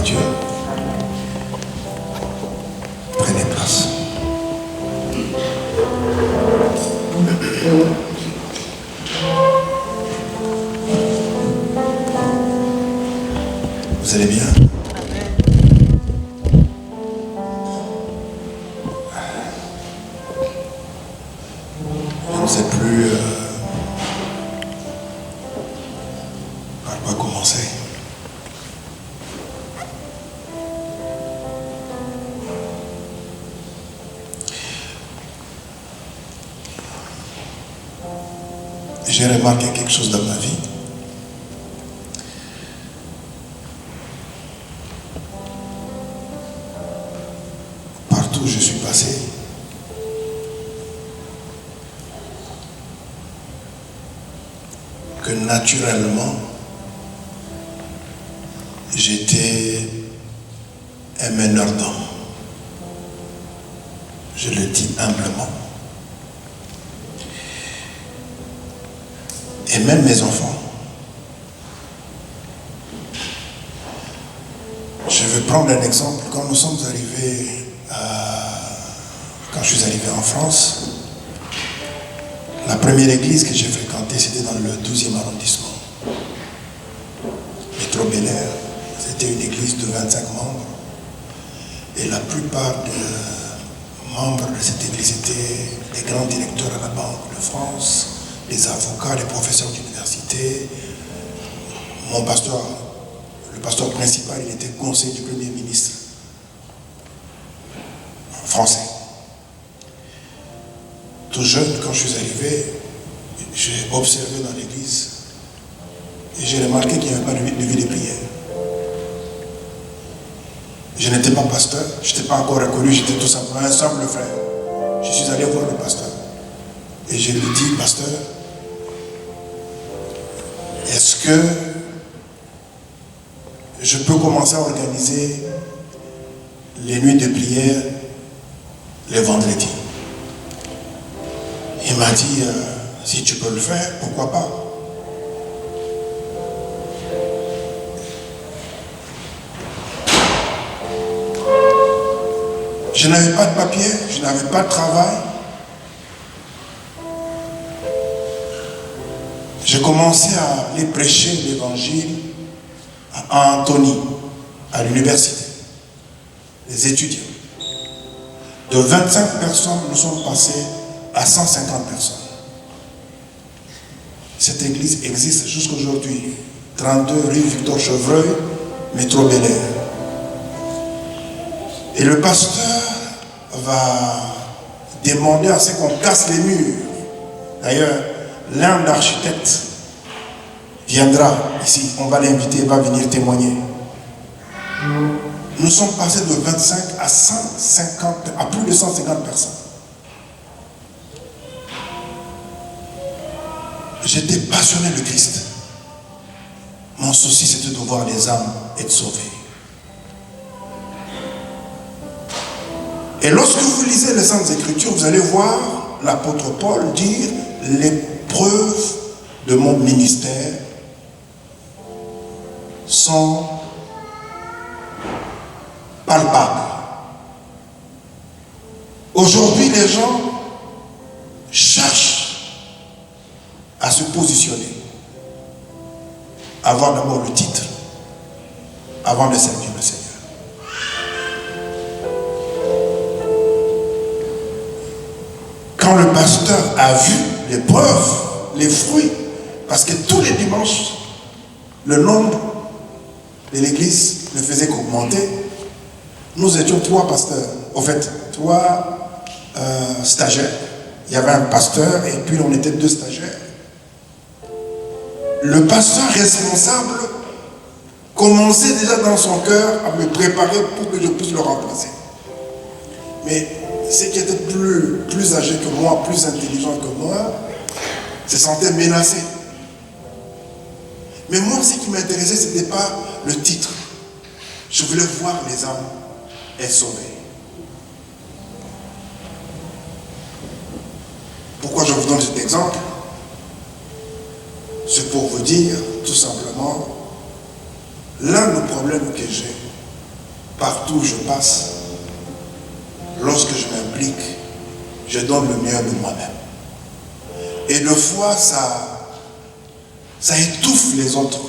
Dieu. Prenez place. Vous allez bien? Je ne sais plus par quoi commencer. J'ai remarqué quelque chose dans ma vie. Partout où je suis passé, que naturellement, j'étais un meneur d'hommes. Je le dis humblement. Et même mes enfants. Je vais prendre un exemple. Quand nous sommes arrivés quand je suis arrivé en France, la première église que j'ai fréquentée, c'était dans le 12e arrondissement. Métro Bel Air. C'était une église de 25 membres. Et la plupart des membres de cette église étaient les grands directeurs à la Banque de France, les avocats, les professeurs d'université. Mon pasteur, le pasteur principal, il était conseiller du Premier ministre français. Tout jeune, quand je suis arrivé, j'ai observé dans l'église et j'ai remarqué qu'il n'y avait pas de vie de prière. Je n'étais pas pasteur, je n'étais pas encore reconnu, j'étais tout simplement un simple frère. Je suis allé voir le pasteur et je lui ai dit, pasteur, est-ce que je peux commencer à organiser les nuits de prière les vendredis? Il m'a dit, si tu peux le faire, pourquoi pas? Je n'avais pas de papier, je n'avais pas de travail. J'ai commencé à aller prêcher l'évangile à Antony, à l'université, les étudiants. De 25 personnes, nous sommes passés à 150 personnes. Cette église existe jusqu'aujourd'hui. 32 rue Victor Chevreuil, métro Bel Air. Et le pasteur va demander à ce qu'on casse les murs. D'ailleurs, l'un d'architectes viendra ici, on va l'inviter, il va venir témoigner. Nous sommes passés de 25 à 150, à plus de 150 personnes. J'étais passionné de Christ. Mon souci, c'était de voir les âmes être sauvées. Et lorsque vous lisez les Saintes Écritures, vous allez voir l'apôtre Paul dire les preuves de mon ministère sont palpables. Aujourd'hui, les gens cherchent à se positionner, avoir d'abord le titre, avant de servir le Seigneur. Quand le pasteur a vu les preuves, les fruits, parce que tous les dimanches, le nombre de l'église ne faisait qu'augmenter. Nous étions 3 pasteurs, en fait 3 stagiaires. Il y avait un pasteur et puis on était 2 stagiaires. Le pasteur responsable commençait déjà dans son cœur à me préparer pour que je puisse le remplacer. Mais ceux qui étaient plus âgés que moi, plus intelligents que moi, se sentaient menacés. Mais moi, ce qui m'intéressait, ce n'était pas le titre. Je voulais voir les âmes être sauvées. Pourquoi je vous donne cet exemple? C'est pour vous dire, tout simplement, l'un des problèmes que j'ai, partout où je passe, lorsque je m'implique, je donne le meilleur de moi-même. Et des fois, ça étouffe les autres.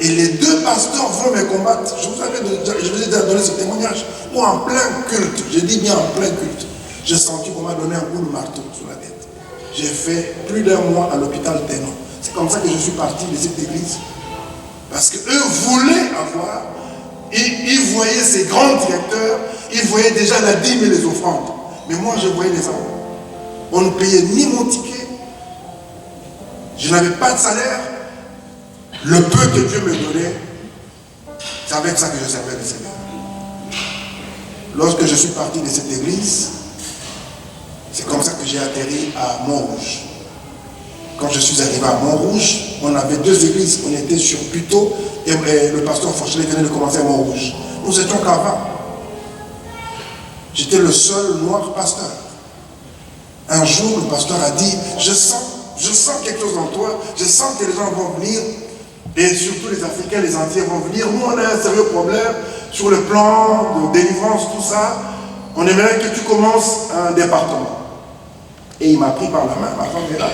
Et les deux pasteurs vont me combattre. Je vous ai déjà donné ce témoignage. Ou en plein culte, je dis bien en plein culte, j'ai senti qu'on m'a donné un coup de marteau sur la tête. J'ai fait plus d'1 mois à l'hôpital Ténon. C'est comme ça que je suis parti de cette église. Parce qu'eux voulaient avoir, ils voyaient ces grands directeurs, ils voyaient déjà la dîme et les offrandes. Mais moi, je voyais les enfants. On ne payait ni mon ticket, je n'avais pas de salaire. Le peu que Dieu me donnait, c'est avec ça que je servais le Seigneur. Lorsque je suis parti de cette église, c'est comme ça que j'ai atterri à Montrouge. Quand je suis arrivé à Montrouge, on avait 2 églises. On était sur Puteaux et le pasteur Forchelet venait de commencer à Montrouge. Nous étions qu'avant. J'étais le seul noir pasteur. Un jour, le pasteur a dit, je sens quelque chose en toi, je sens que les gens vont venir, et surtout les Africains, les Antillais vont venir. Nous, on a un sérieux problème sur le plan de délivrance, tout ça. On aimerait que tu commences un département. Et il m'a pris par la main, ma femme est là.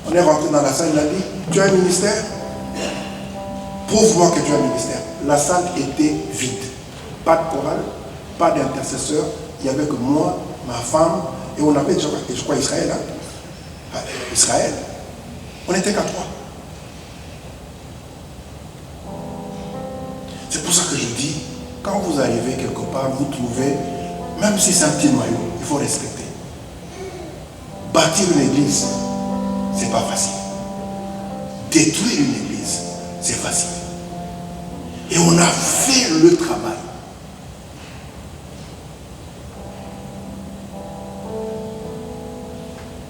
On est rentré dans la salle, il a dit, tu as un ministère? Prouve-moi que tu as un ministère. La salle était vide. Pas de chorale, pas d'intercesseur. Il n'y avait que moi, ma femme, et on appelait, je crois, Israël. Hein? Israël. On n'était qu'à 3. C'est pour ça que je dis, quand vous arrivez quelque part, vous trouvez, même si c'est un petit noyau, il faut respecter. Bâtir une église, c'est pas facile. Détruire une église, c'est facile. Et on a fait le travail.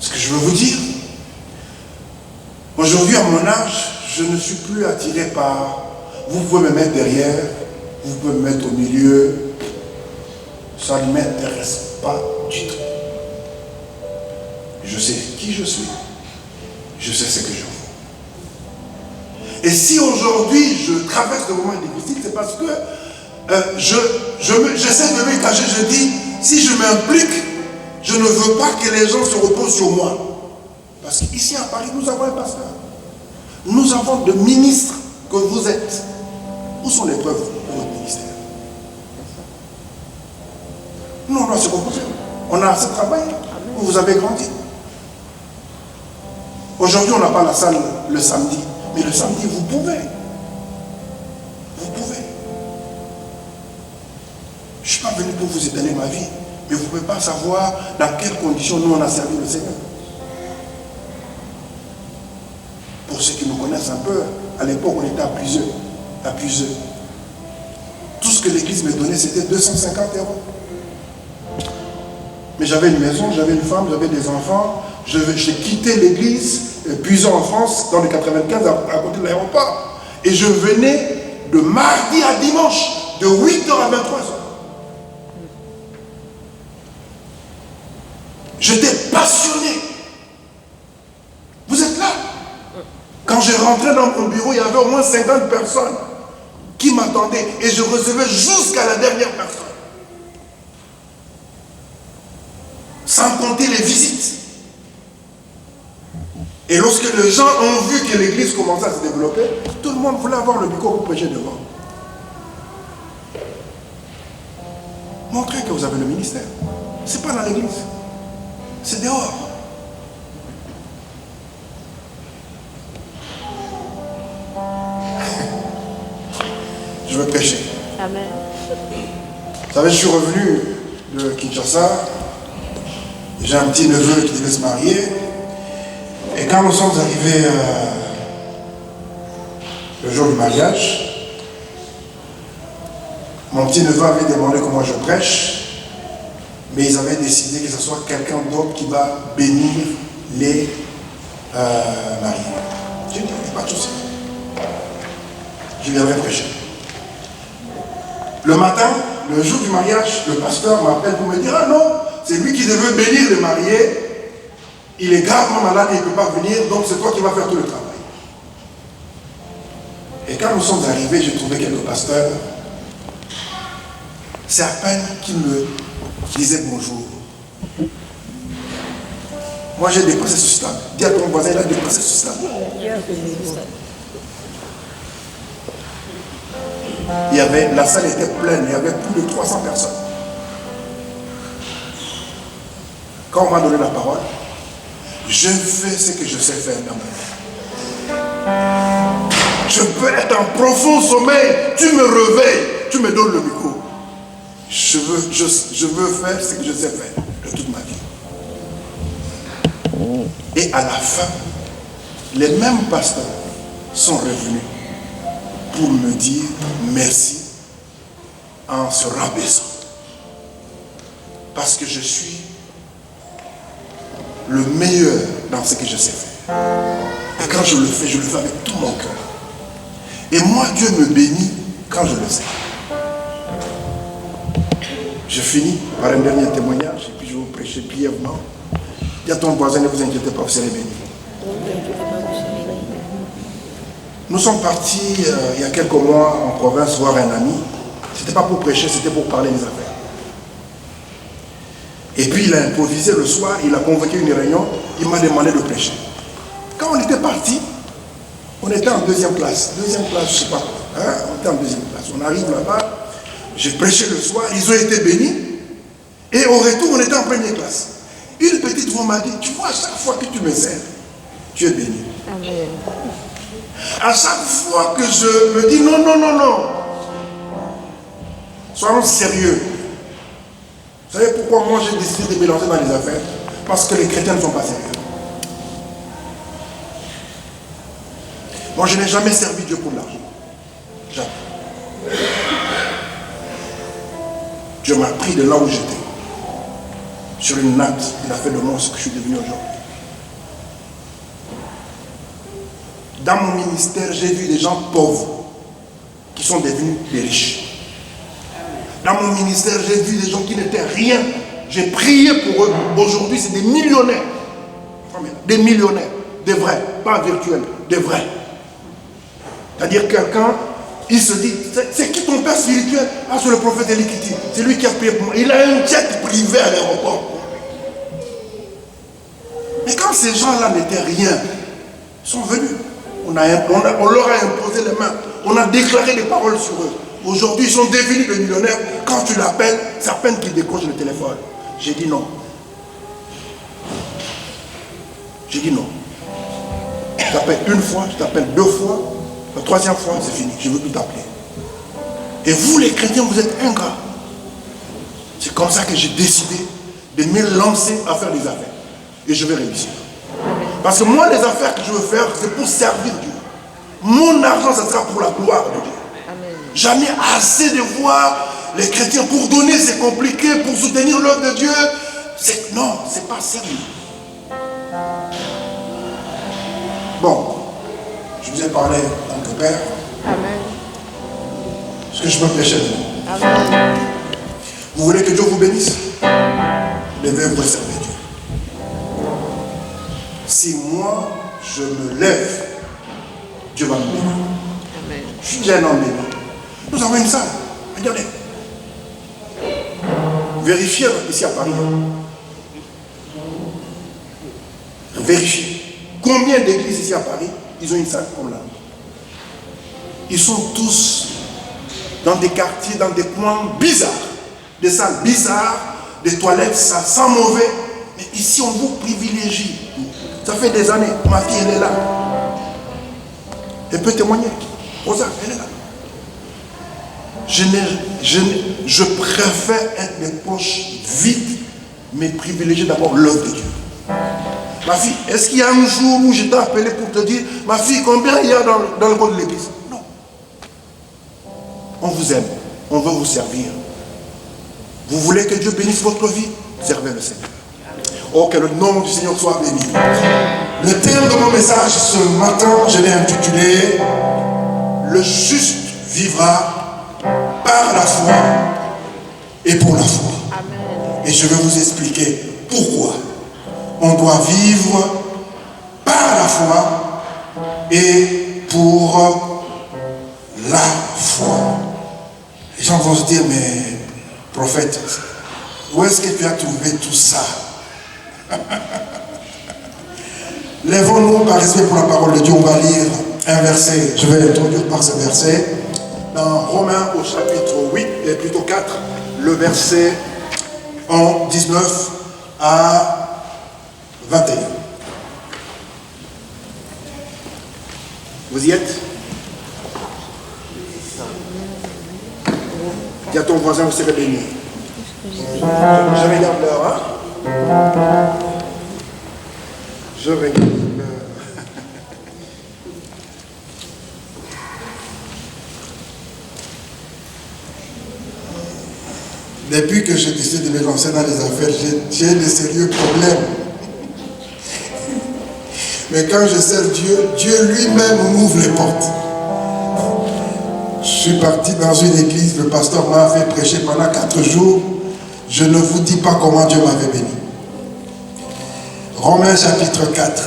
Ce que je veux vous dire, aujourd'hui à mon âge, je ne suis plus attiré par, vous pouvez me mettre derrière, vous pouvez me mettre au milieu, ça ne m'intéresse pas du tout. Je sais qui je suis, je sais ce que je vaux. Et si aujourd'hui je traverse des moments difficiles, c'est parce que j'essaie de me cacher, je dis, si je m'implique, je ne veux pas que les gens se reposent sur moi. Parce qu'ici à Paris, nous avons un pasteur. Nous avons de ministres que vous êtes. Où sont les preuves de votre ministère? Nous, on doit se reposer. On a assez travaillé. Vous avez grandi. Aujourd'hui, on n'a pas la salle le samedi. Mais le samedi, vous pouvez. Vous pouvez. Je ne suis pas venu pour vous étaler ma vie. Mais vous ne pouvez pas savoir dans quelles conditions nous on a servi le Seigneur. Pour ceux qui nous connaissent un peu, à l'époque on était à Puiseux. Tout ce que l'église me donnait, c'était 250 €. Mais j'avais une maison, j'avais une femme, j'avais des enfants. J'ai quitté l'église, Puiseux en France, dans le 95, à côté de l'aéroport. Et je venais de mardi à dimanche, de 8h à 23h. J'étais passionné. Vous êtes là. Quand je rentrais dans mon bureau, il y avait au moins 50 personnes qui m'attendaient. Et je recevais jusqu'à la dernière personne. Sans compter les visites. Et lorsque les gens ont vu que l'église commençait à se développer, tout le monde voulait avoir le micro pour prêcher devant. Montrez que vous avez le ministère. Ce n'est pas dans l'église. C'est dehors. Je veux prêcher. Amen. Vous savez, je suis revenu de Kinshasa. J'ai un petit neveu qui devait se marier. Et quand nous sommes arrivés le jour du mariage, mon petit neveu avait demandé que moi je prêche. Mais ils avaient décidé que ce soit quelqu'un d'autre qui va bénir les mariés. J'ai dit, pas de souci. Je lui avais prêché. Le matin, le jour du mariage, le pasteur m'appelle pour me dire, ah non, c'est lui qui devait bénir les mariés. Il est gravement malade et il ne peut pas venir, donc c'est toi qui vas faire tout le travail. Et quand nous sommes arrivés, j'ai trouvé quelques pasteurs C'est à peine qu'il me disait bonjour. Moi, j'ai dépassé ce stade. Dis à ton voisin, il a dépassé ce stade. La salle était pleine, il y avait plus de 300 personnes. Quand on m'a donné la parole, je fais ce que je sais faire dans ma vie. Je peux être en profond sommeil, tu me réveilles, tu me donnes le micro. Je veux faire ce que je sais faire de toute ma vie. Et à la fin, les mêmes pasteurs sont revenus pour me dire merci en se rabaissant. Parce que je suis le meilleur dans ce que je sais faire. Et quand je le fais avec tout mon cœur. Et moi, Dieu me bénit quand je le sais. Je finis par un dernier témoignage et puis je vais vous prêcher brièvement. Dis à ton voisin, ne vous inquiétez pas, vous serez bénis. Nous sommes partis il y a quelques mois en province voir un ami. C'était pas pour prêcher, c'était pour parler des affaires. Et puis il a improvisé le soir, il a convoqué une réunion, il m'a demandé de prêcher. Quand on était parti, on était en deuxième place. Deuxième place, je ne sais pas quoi. Hein? On était en deuxième place. On arrive là-bas, j'ai prêché le soir, ils ont été bénis. Et au retour, on était en première classe. Une petite voix m'a dit, tu vois, à chaque fois que tu me sers, tu es béni. Amen. À chaque fois que je me dis non, soyons sérieux. Vous savez pourquoi moi j'ai décidé de me lancer dans les affaires? Parce que les chrétiens ne sont pas sérieux. Moi je n'ai jamais servi Dieu pour l'argent. Jamais. Dieu m'a pris de là où j'étais. Sur une natte, il a fait de moi ce que je suis devenu aujourd'hui. Dans mon ministère, j'ai vu des gens pauvres qui sont devenus des riches. Dans mon ministère, j'ai vu des gens qui n'étaient rien. J'ai prié pour eux. Aujourd'hui, c'est des millionnaires. Des millionnaires. Des vrais. Pas virtuels. Des vrais. C'est-à-dire quelqu'un, il se dit, c'est qui ton père spirituel? Ah, c'est le prophète Elikiti. C'est lui qui a prié pour moi. Il a un jet privé à l'aéroport. Mais quand ces gens-là n'étaient rien, ils sont venus. On leur a imposé les mains. On a déclaré des paroles sur eux. Aujourd'hui, ils sont devenus des millionnaires. Quand tu l'appelles, c'est à peine qu'il décroche le téléphone. J'ai dit non. J'ai dit non. Je t'appelle une fois, je t'appelle deux fois. La troisième fois, c'est fini. Je veux tout t'appeler. Et vous, les chrétiens, vous êtes ingrats. C'est comme ça que j'ai décidé de me lancer à faire des affaires. Et je vais réussir. Parce que moi, les affaires que je veux faire, c'est pour servir Dieu. Mon argent, ça sera pour la gloire de Dieu. Amen. Jamais assez de voir les chrétiens pour donner, c'est compliqué, pour soutenir l'œuvre de Dieu. Non, c'est pas sérieux. Bon, je vous ai parlé en tant que père. Amen. Est-ce que je peux prêcher de vous? Amen. Vous voulez que Dieu vous bénisse? Devez vous servir Dieu. Si moi, je me lève, Dieu va me bénir. Amen. Je suis déjà un homme béni. Nous avons une salle. Regardez. Vérifiez ici à Paris. Vérifiez. Combien d'églises ici à Paris, ils ont une salle comme là? Ils sont tous dans des quartiers, dans des coins bizarres. Des salles bizarres, des toilettes, ça sent mauvais. Mais ici, on vous privilégie. Ça fait des années. Ma fille, elle est là. Elle peut témoigner. Rosa, elle est là. Je préfère être les poches vides, mais privilégier d'abord l'œuvre de Dieu. Ma fille, est-ce qu'il y a un jour où je t'ai appelé pour te dire, ma fille, combien il y a dans le code de l'église? Non. On vous aime. On veut vous servir. Vous voulez que Dieu bénisse votre vie? Servez le Seigneur. Oh, que le nom du Seigneur soit béni. Le thème de mon message ce matin, je l'ai intitulé « Le juste vivra par la foi et pour la foi ». Et je vais vous expliquer pourquoi on doit vivre par la foi et pour la foi. Les gens vont se dire, mais prophète, où est-ce que tu as trouvé tout ça? Lèvons-nous par respect pour la parole de Dieu. On va lire un verset. Je vais l'introduire par ce verset. Dans Romains au chapitre 8, et plutôt 4, le verset en 19 à 21. Vous y êtes? Dis à ton voisin, vous serez béni. Je regarde l'heure, hein? Je regarde l'heure. Depuis que j'ai décidé de me lancer dans les affaires, j'ai de sérieux problèmes. Mais quand je sers Dieu, Dieu lui-même m'ouvre les portes. Je suis parti dans une église, le pasteur m'a fait prêcher pendant 4 jours. Je ne vous dis pas comment Dieu m'avait béni. Romains chapitre 4,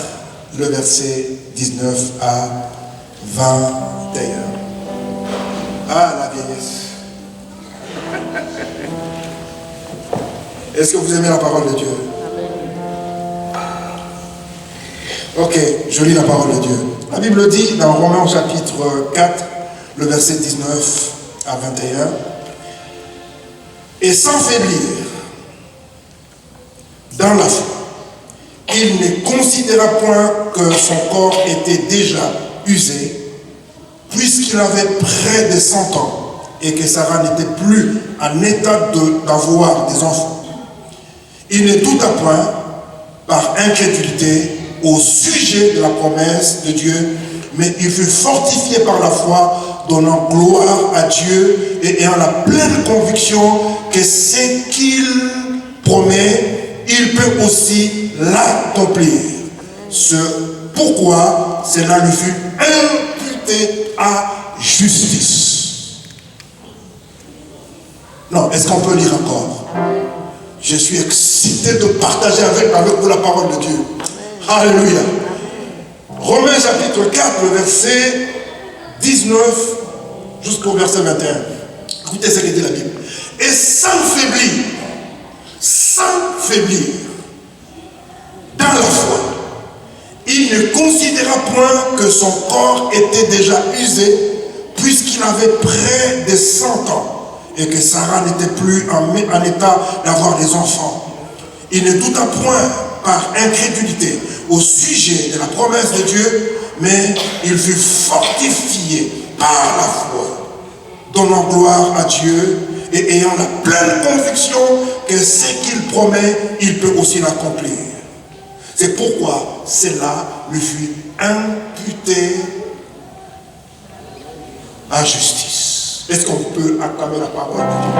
le verset 19 à 21. Ah, la vieillesse. Est-ce que vous aimez la parole de Dieu? Ok, je lis la parole de Dieu. La Bible dit dans Romains chapitre 4, le verset 19 à 21, et sans faiblir dans la foi, il ne considéra point que son corps était déjà usé, puisqu'il avait près de 100 ans, et que Sarah n'était plus en état d'avoir des enfants. Il ne douta point par incrédulité au sujet de la promesse de Dieu, mais il fut fortifié par la foi, donnant gloire à Dieu et ayant la pleine conviction que ce qu'il promet, il peut aussi l'accomplir. Ce pourquoi cela lui fut imputé à justice. Non, est-ce qu'on peut lire encore? Je suis excité de partager avec vous la parole de Dieu. Alléluia. Romains chapitre 4, le verset 19 jusqu'au verset 21. Écoutez ce que dit la Bible. Et sans faiblir dans la foi, il ne considéra point que son corps était déjà usé, puisqu'il avait près de 100 ans, et que Sarah n'était plus en état d'avoir des enfants. Il ne douta point par incrédulité au sujet de la promesse de Dieu, mais il fut fortifié par la foi, donnant gloire à Dieu et ayant la pleine conviction que ce qu'il promet, il peut aussi l'accomplir. C'est pourquoi cela lui fut imputé à justice. Est-ce qu'on peut acclamer la parole de Dieu?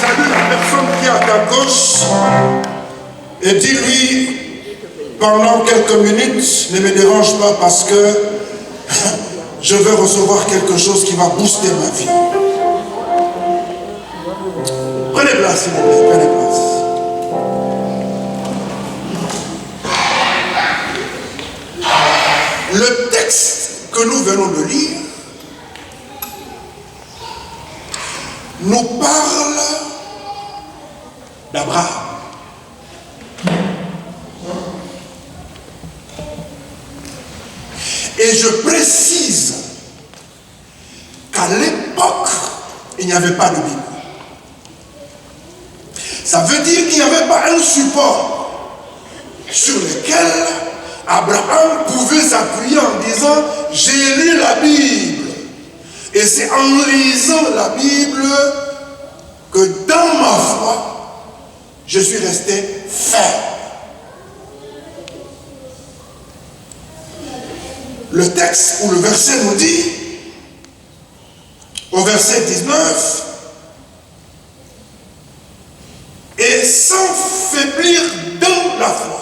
Salue la personne qui est à ta gauche et dis-lui, pendant quelques minutes, ne me dérange pas parce que je vais recevoir quelque chose qui va booster ma vie. Prenez place, s'il vous plaît, prenez place. Le texte que nous venons de lire nous parle d'Abraham. Et je précise qu'à l'époque, il n'y avait pas de Bible. Ça veut dire qu'il n'y avait pas un support sur lequel Abraham pouvait s'appuyer en disant « J'ai lu la Bible ». Et c'est en lisant la Bible que dans ma foi, je suis resté ferme. Le texte ou le verset nous dit, au verset 19, « Et sans faiblir dans la foi ».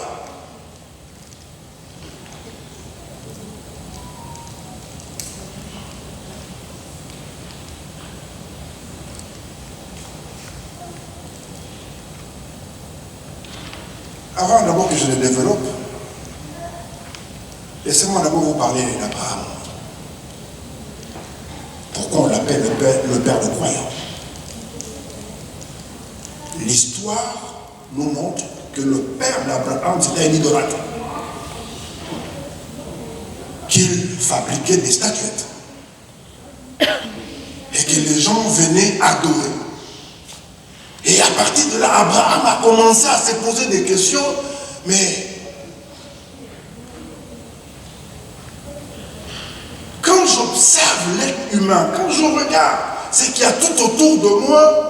Avant d'abord que je le développe, Laissez-moi d'abord vous parler d'Abraham. Pourquoi on l'appelle le père de croyants? L'histoire nous montre que le père d'Abraham, c'était un idolâtre. Qu'il fabriquait des statuettes. Et que les gens venaient adorer. Et à partir de là, Abraham a commencé à se poser des questions, mais quand j'observe l'être humain, quand je regarde ce qu'il y a tout autour de moi,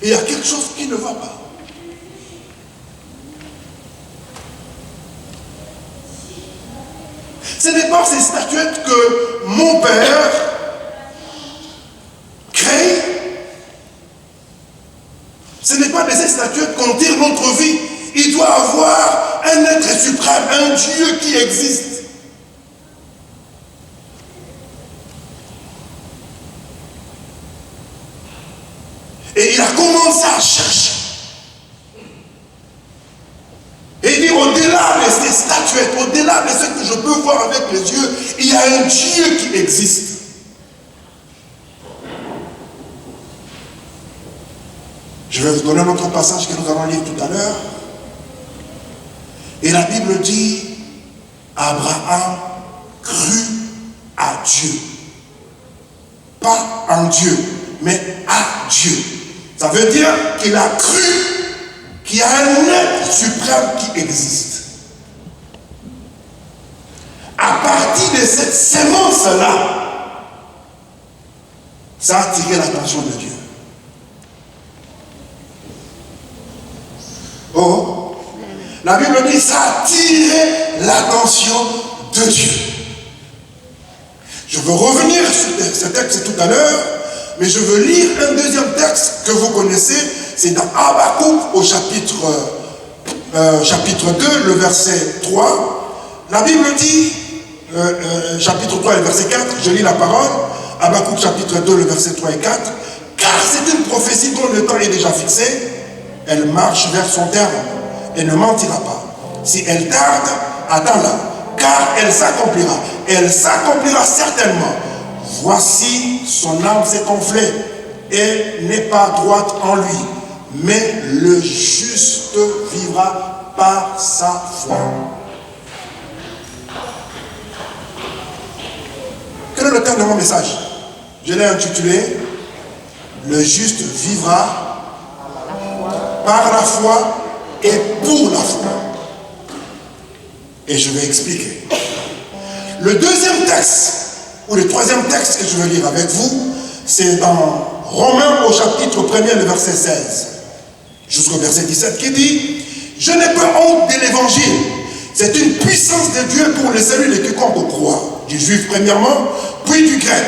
il y a quelque chose qui ne va pas. Ce n'est pas ces statuettes que mon père crée. Ce n'est pas de ces statuettes qu'on tire notre vie. Il doit avoir un être suprême, un Dieu qui existe. Et il a commencé à chercher. Et il dit, au-delà de ces statuettes, au-delà de ce que je peux voir avec les yeux, il y a un Dieu qui existe. Je vais vous donner un autre passage que nous allons lire tout à l'heure. Et la Bible dit, Abraham crut à Dieu. Pas en Dieu, mais à Dieu. Ça veut dire qu'il a cru qu'il y a un être suprême qui existe. À partir de cette sémence-là, ça a attiré l'attention de Dieu. Oh, la Bible dit ça a attiré l'attention de Dieu. Je veux revenir sur ce texte tout à l'heure, mais je veux lire un deuxième texte que vous connaissez, c'est dans Habakkuk au chapitre 2, le verset 3. La Bible dit, chapitre 3 et verset 4, je lis la parole, Habakkuk chapitre 2, le verset 3 et 4, car c'est une prophétie dont le temps est déjà fixé, elle marche vers son terme et ne mentira pas. Si elle tarde, attends-la, car elle s'accomplira. Elle s'accomplira certainement. Voici, son âme s'est enflée et n'est pas droite en lui. Mais le juste vivra par sa foi. Quel est le thème de mon message? Je l'ai intitulé Le juste vivra par la foi et pour la foi. Et je vais expliquer. Le deuxième texte, ou le troisième texte que je veux lire avec vous, c'est dans Romains au chapitre 1er, le verset 16, jusqu'au verset 17, qui dit « Je n'ai pas honte de l'évangile. C'est une puissance de Dieu pour le salut de quiconque croit, du juif premièrement, puis du grec.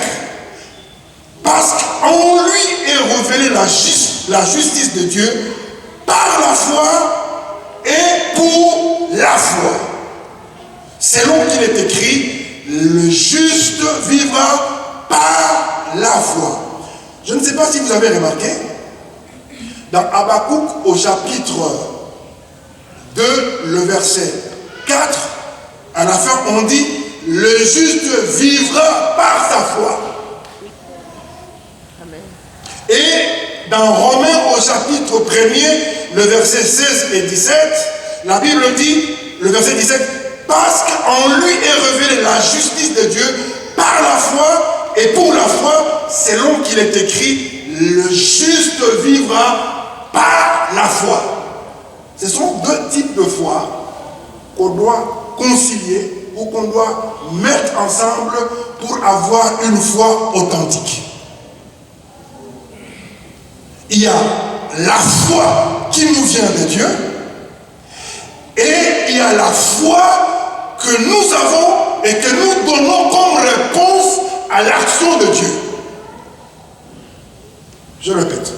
Parce qu'en lui est révélée la justice de Dieu par la foi et pour la foi. Selon qu'il est écrit, le juste vivra par la foi. » Je ne sais pas si vous avez remarqué, dans Habakkuk au chapitre 2, le verset 4, à la fin on dit, le juste vivra par sa foi. Amen. Et dans Romains au chapitre 1er, le verset 16 et 17, la Bible dit, le verset 17, parce qu'en lui est révélée la justice de Dieu par la foi et pour la foi, selon qu'il est écrit, le juste vivra par la foi. Ce sont deux types de foi qu'on doit concilier ou qu'on doit mettre ensemble pour avoir une foi authentique. Il y a la foi qui nous vient de Dieu et il y a la foi que nous avons et que nous donnons comme réponse à l'action de Dieu. Je répète.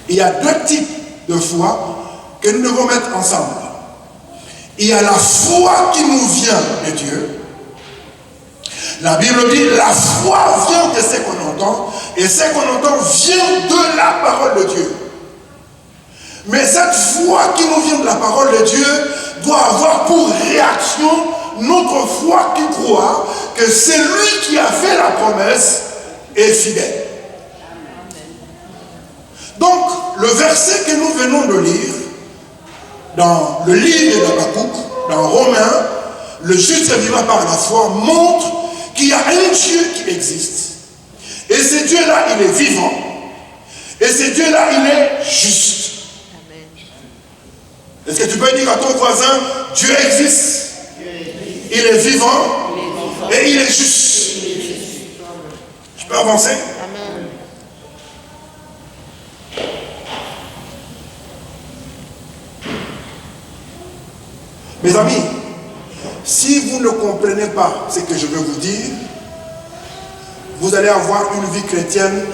Il y a deux types de foi que nous devons mettre ensemble. Il y a la foi qui nous vient de Dieu. La Bible dit la foi vient de ce qu'on entend et ce qu'on entend vient de la parole de Dieu. Mais cette foi qui nous vient de la parole de Dieu doit avoir pour réaction notre foi qui croit que celui qui a fait la promesse est fidèle. Donc, le verset que nous venons de lire, dans le livre de Habakkuk, dans Romains, le juste vivra par la foi, montre qu'il y a un Dieu qui existe. Et ce Dieu-là, il est vivant. Et ce Dieu-là, il est juste. Est-ce que tu peux dire à ton voisin, Dieu existe, il est vivant et il est juste. Je peux avancer? Amen. Mes amis, si vous ne comprenez pas ce que je veux vous dire, vous allez avoir une vie chrétienne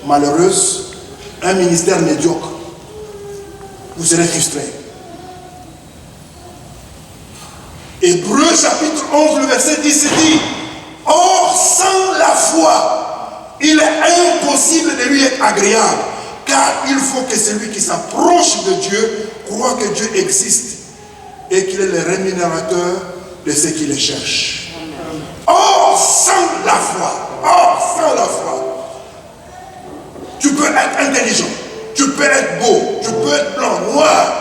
malheureuse, un ministère médiocre. Vous serez frustré. Hébreux chapitre 11, le verset 10 se dit, or sans la foi, il est impossible de lui être agréable, car il faut que celui qui s'approche de Dieu croit que Dieu existe et qu'il est le rémunérateur de ceux qui le cherchent. Or sans la foi, tu peux être intelligent, tu peux être beau, tu peux être blanc, noir,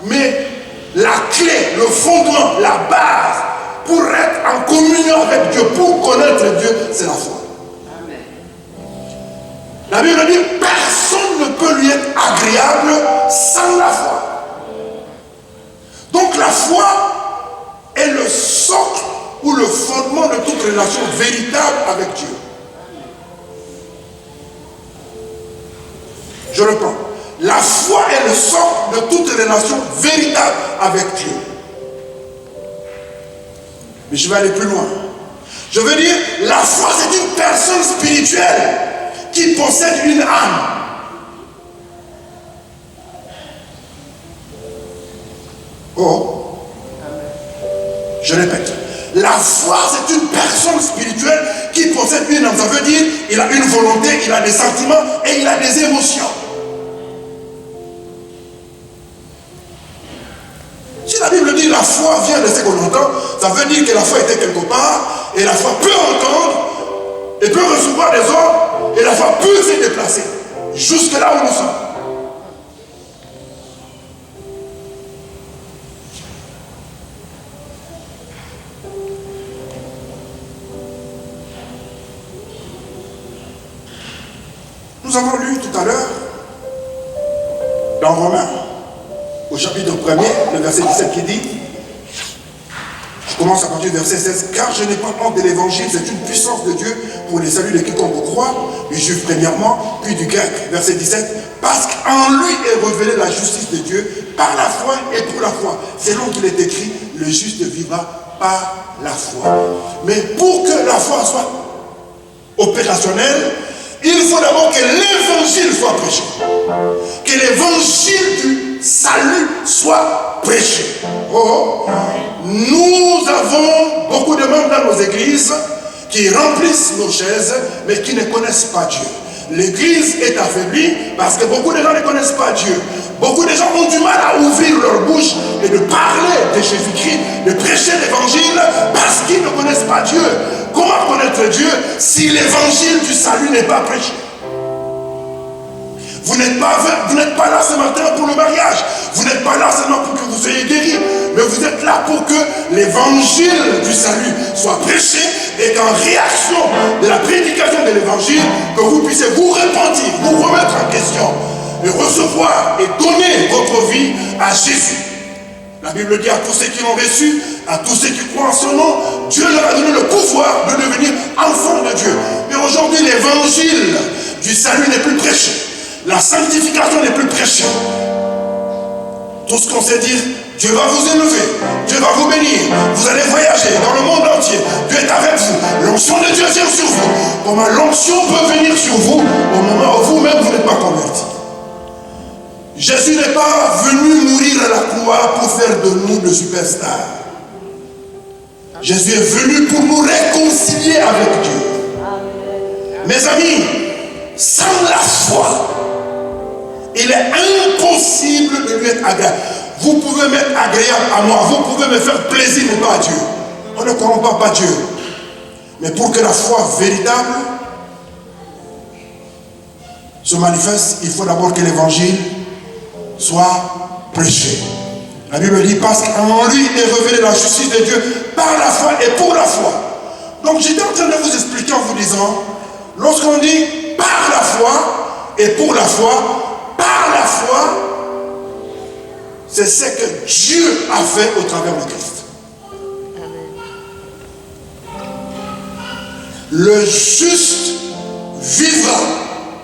mais la clé, le fondement, la base pour être en communion avec Dieu, pour connaître Dieu, c'est la foi. Amen. La Bible dit, personne ne peut lui être agréable sans la foi. Donc la foi est le socle ou le fondement de toute relation véritable avec Dieu. Je reprends. La foi est le socle de toute relation véritable avec Dieu. Mais je vais aller plus loin. Je veux dire, la foi c'est une personne spirituelle qui possède une âme. Oh, je répète. La foi c'est une personne spirituelle qui possède une âme. Ça veut dire, il a une volonté, il a des sentiments et il a des émotions. Si la Bible dit la foi vient de ce qu'on entend, ça veut dire que la foi était quelque part, et la foi peut entendre, et peut recevoir des ordres, et la foi peut se déplacer, jusque là où nous sommes. Nous avons lu tout à l'heure, dans Romains, au chapitre 1er, le verset 17 qui dit, je commence à partir du verset 16, car je n'ai pas honte de l'évangile, c'est une puissance de Dieu pour les saluts de quiconque croit, du juif premièrement, puis du grec. Verset 17, parce qu'en lui est révélée la justice de Dieu par la foi et pour la foi. Selon qu'il est écrit, le juste vivra par la foi. Mais pour que la foi soit opérationnelle, il faut d'abord que l'évangile soit prêché. Que l'évangile du salut soit prêché. Oh, nous avons beaucoup de membres dans nos églises qui remplissent nos chaises, mais qui ne connaissent pas Dieu. L'église est affaiblie parce que beaucoup de gens ne connaissent pas Dieu. Beaucoup de gens ont du mal à ouvrir leur bouche et de parler de Jésus-Christ, de prêcher l'évangile parce qu'ils ne connaissent pas Dieu. Comment connaître Dieu si l'évangile du salut n'est pas prêché? Vous n'êtes pas là ce matin pour le mariage. Vous n'êtes pas là seulement pour que vous soyez guéris. Mais vous êtes là pour que l'évangile du salut soit prêché et qu'en réaction de la prédication de l'évangile, que vous puissiez vous repentir, vous remettre en question et recevoir et donner votre vie à Jésus. La Bible dit à tous ceux qui l'ont reçu, à tous ceux qui croient en son nom, Dieu leur a donné le pouvoir de devenir enfants de Dieu. Mais aujourd'hui, l'évangile du salut n'est plus prêché. La sanctification n'est plus prêchée. Tout ce qu'on sait dire, Dieu va vous élever, Dieu va vous bénir, vous allez voyager dans le monde entier, Dieu est avec vous, l'onction de Dieu vient sur vous. Comment l'onction peut venir sur vous au moment où vous-même vous n'êtes pas converti? Jésus n'est pas venu mourir à la croix pour faire de nous de superstars. Jésus est venu pour nous réconcilier avec Dieu. Mes amis, sans la foi, il est impossible possible de lui être agréable. Vous pouvez m'être agréable à moi, vous pouvez me faire plaisir, mais pas à Dieu. On ne corrompt pas Dieu. Mais pour que la foi véritable se manifeste, il faut d'abord que l'évangile soit prêché. La Bible dit, parce qu'en lui est révélée la justice de Dieu par la foi et pour la foi. Donc j'étais en train de vous expliquer en vous disant, lorsqu'on dit par la foi et pour la foi, par la foi, c'est ce que Dieu a fait au travers de Christ. Le juste vivra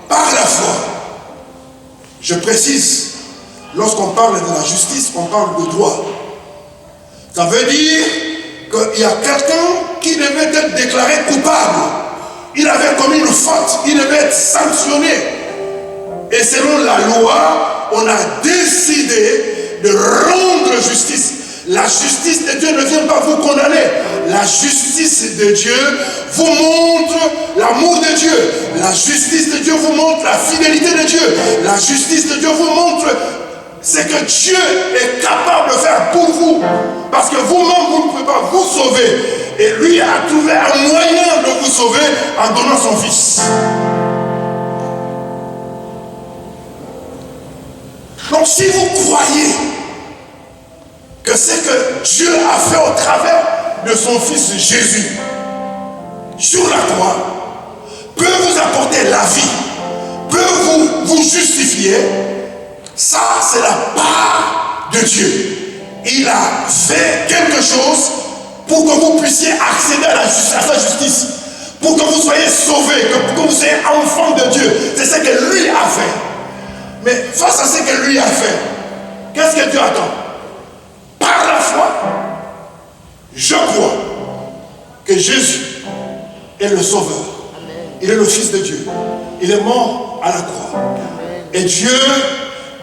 par la foi. Je précise, lorsqu'on parle de la justice, on parle de droit. Ça veut dire qu'il y a quelqu'un qui devait être déclaré coupable. Il avait commis une faute, il devait être sanctionné. Et selon la loi, on a décidé de rendre justice. La justice de Dieu ne vient pas vous condamner. La justice de Dieu vous montre l'amour de Dieu. La justice de Dieu vous montre la fidélité de Dieu. La justice de Dieu vous montre ce que Dieu est capable de faire pour vous. Parce que vous-même, vous ne pouvez pas vous sauver. Et lui a trouvé un moyen de vous sauver en donnant son Fils. Donc si vous croyez que ce que Dieu a fait au travers de son Fils Jésus sur la croix peut vous apporter la vie, peut vous justifier, ça c'est la part de Dieu. Il a fait quelque chose pour que vous puissiez accéder à sa justice, pour que vous soyez sauvés, que vous soyez enfants de Dieu. C'est ce que lui a fait. Mais face à ce que lui a fait, qu'est-ce que Dieu attend? Par la foi, je crois que Jésus est le Sauveur. Il est le Fils de Dieu. Il est mort à la croix. Et Dieu,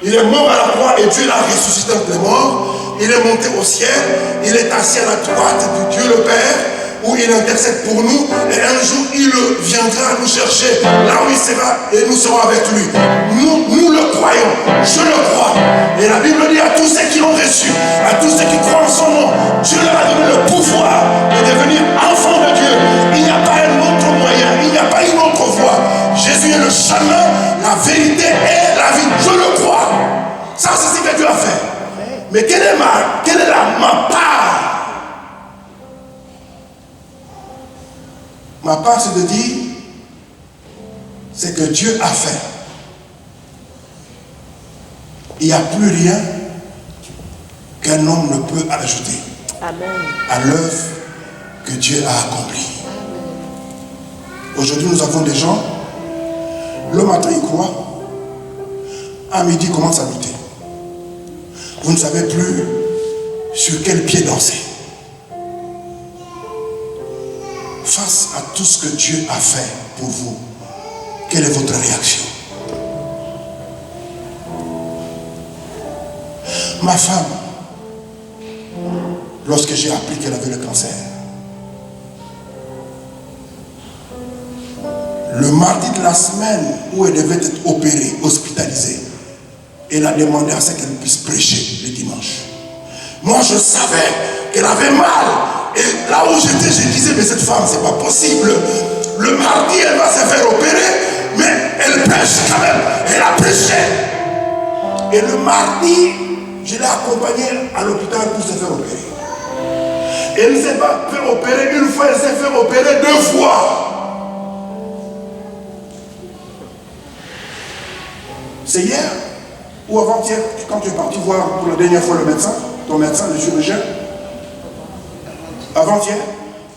il est mort à la croix et Dieu l'a ressuscité entre les morts. Il est monté au ciel. Il est assis à la droite de Dieu le Père, où il intercède pour nous. Et un jour, il viendra nous chercher là où il sera et nous serons avec lui. Nous le croyons. Je le crois. Et la Bible dit à tous ceux qui l'ont reçu, à tous ceux qui croient en son nom, Dieu leur a donné le pouvoir de devenir enfants de Dieu. Il n'y a pas un autre moyen, il n'y a pas une autre voie. Jésus est le chemin, la vérité et la vie. Je le crois. Ça, c'est ce que Dieu a fait. Mais quelle est ma part? Ma part, c'est de dire ce que Dieu a fait. Il n'y a plus rien qu'un homme ne peut ajouter à l'œuvre que Dieu a accomplie. Aujourd'hui, nous avons des gens, le matin, ils croient, à midi, ils commencent à lutter. Vous ne savez plus sur quel pied danser. Face à tout ce que Dieu a fait pour vous, quelle est votre réaction? Ma femme, lorsque j'ai appris qu'elle avait le cancer, le mardi de la semaine où elle devait être opérée, hospitalisée, elle a demandé à ce qu'elle puisse prêcher le dimanche. Moi, je savais qu'elle avait mal. Et là où j'étais, je disais, mais cette femme, c'est pas possible. Le mardi, elle va se faire opérer, mais elle prêche quand même. Elle a prêché. Et le mardi, je l'ai accompagnée à l'hôpital pour se faire opérer. Elle ne s'est pas fait opérer une fois, elle s'est fait opérer 2 fois. C'est hier ou avant-hier, quand tu es parti voir pour la dernière fois le médecin, ton médecin, le chirurgien, avant-hier,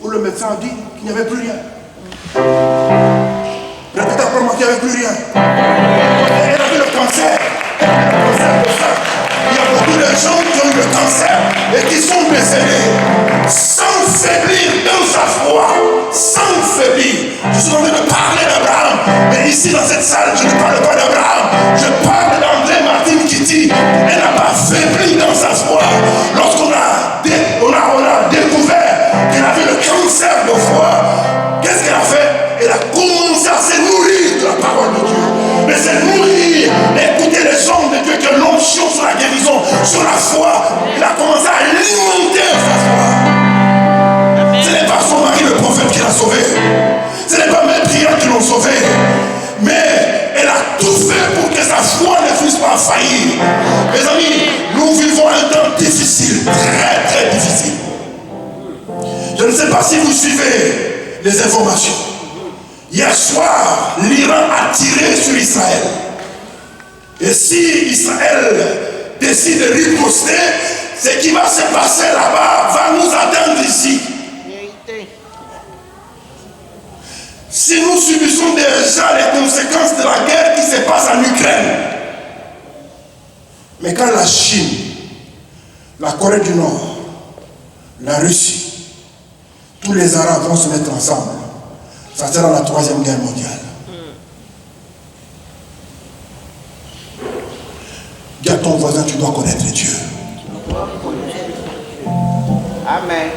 où le médecin a dit qu'il n'y avait plus rien. Répétez après moi qu'il n'y avait plus rien. Elle avait le cancer. Le cancer de ça. Il y a beaucoup de gens qui ont eu le cancer et qui sont décédés sans faiblir dans sa foi. Sans faiblir. Je suis en train de parler d'Abraham. Mais ici dans cette salle, je ne parle pas d'Abraham. Je parle d'André Martin Kitty. Elle n'a pas faibli dans sa foi. Lorsqu'on a découvert qu'elle avait le cancer de foi, qu'est-ce qu'elle a fait? Elle a commencé à se nourrir de la parole de Dieu. Mais ce pour que sa foi ne puisse pas faillir. Mes amis, nous vivons un temps difficile, très très difficile. Je ne sais pas si vous suivez les informations. Hier soir, l'Iran a tiré sur Israël. Et si Israël décide de riposter, ce qui va se passer là-bas va nous atteindre ici. Si nous subissons déjà les conséquences de la guerre qui se passe en Ukraine, mais quand la Chine, la Corée du Nord, la Russie, tous les Arabes vont se mettre ensemble, ça sera la 3e guerre mondiale. Dis à ton voisin, tu dois connaître Dieu. Amen.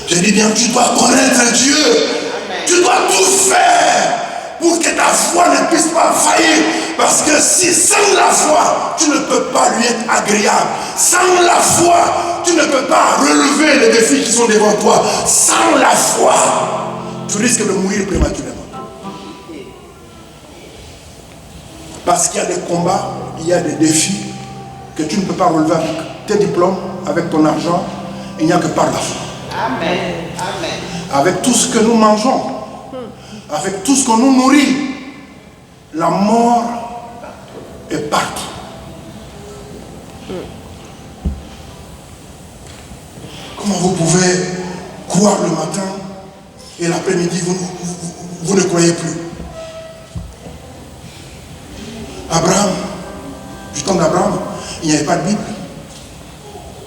Je dis bien, tu dois connaître Dieu. Amen. Tu dois tout faire pour que ta foi ne puisse pas faillir. Parce que si sans la foi, tu ne peux pas lui être agréable. Sans la foi, tu ne peux pas relever les défis qui sont devant toi. Sans la foi, tu risques de mourir prématurément. Parce qu'il y a des combats, il y a des défis que tu ne peux pas relever avec tes diplômes, avec ton argent. Il n'y a que par la foi. Amen. Amen. Avec tout ce que nous mangeons, avec tout ce qu'on nous nourrit, la mort est partout. Comment vous pouvez croire le matin et l'après-midi, vous ne croyez plus? Abraham, du temps d'Abraham, il n'y avait pas de Bible.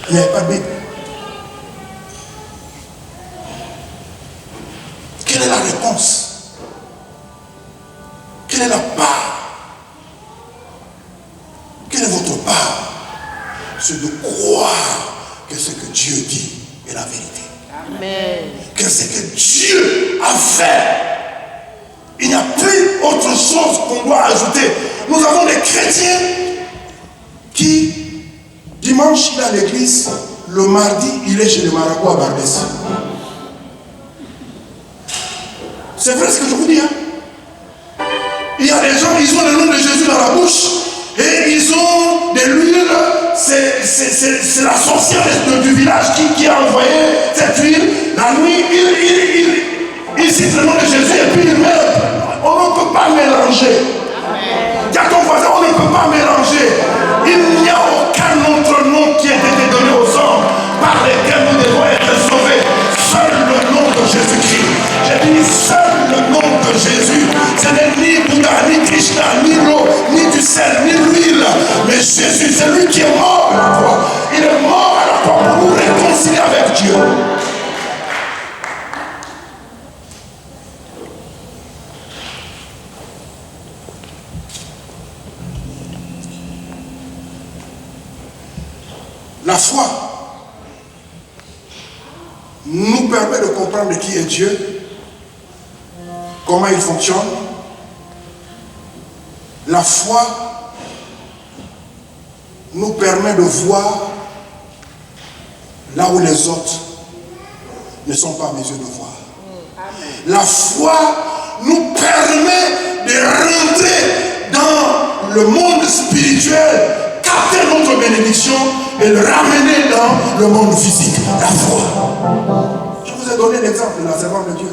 Il n'y avait pas de Bible. Quelle est la réponse? Quelle est la part? Quelle est votre part? C'est de croire que ce que Dieu dit est la vérité. Amen. Que ce que Dieu a fait, il n'y a plus autre chose qu'on doit ajouter. Nous avons des chrétiens qui, dimanche, il est à l'église, le mardi, il est chez les marabouts à Barbès. C'est vrai ce que je vous dis. Hein? Il y a des gens, ils ont le nom de Jésus dans la bouche et ils ont de l'huile. C'est la sorcière du village qui a envoyé cette huile. La nuit, il cite le nom de Jésus et puis il meurt. On ne peut pas mélanger. Dis à ton voisin, on ne peut pas mélanger. Il n'y a aucun autre nom qui a été donné aux hommes par lesquels nous devons être sauvés. Seul le nom de Jésus-Christ. J'ai dit seul le nom de Jésus. Ce n'est ni Bouddha, ni Krishna, ni l'eau, ni du sel, ni l'huile. Mais Jésus, c'est lui qui est mort à la croix. Il est mort à la croix pour nous réconcilier avec Dieu. La foi nous permet de comprendre qui est Dieu, comment il fonctionne. La foi nous permet de voir là où les autres ne sont pas à mes yeux de voir. La foi nous permet de rentrer dans le monde spirituel, capter notre bénédiction et le ramener dans le monde physique. La foi. Je vous ai donné l'exemple de la servante de Dieu.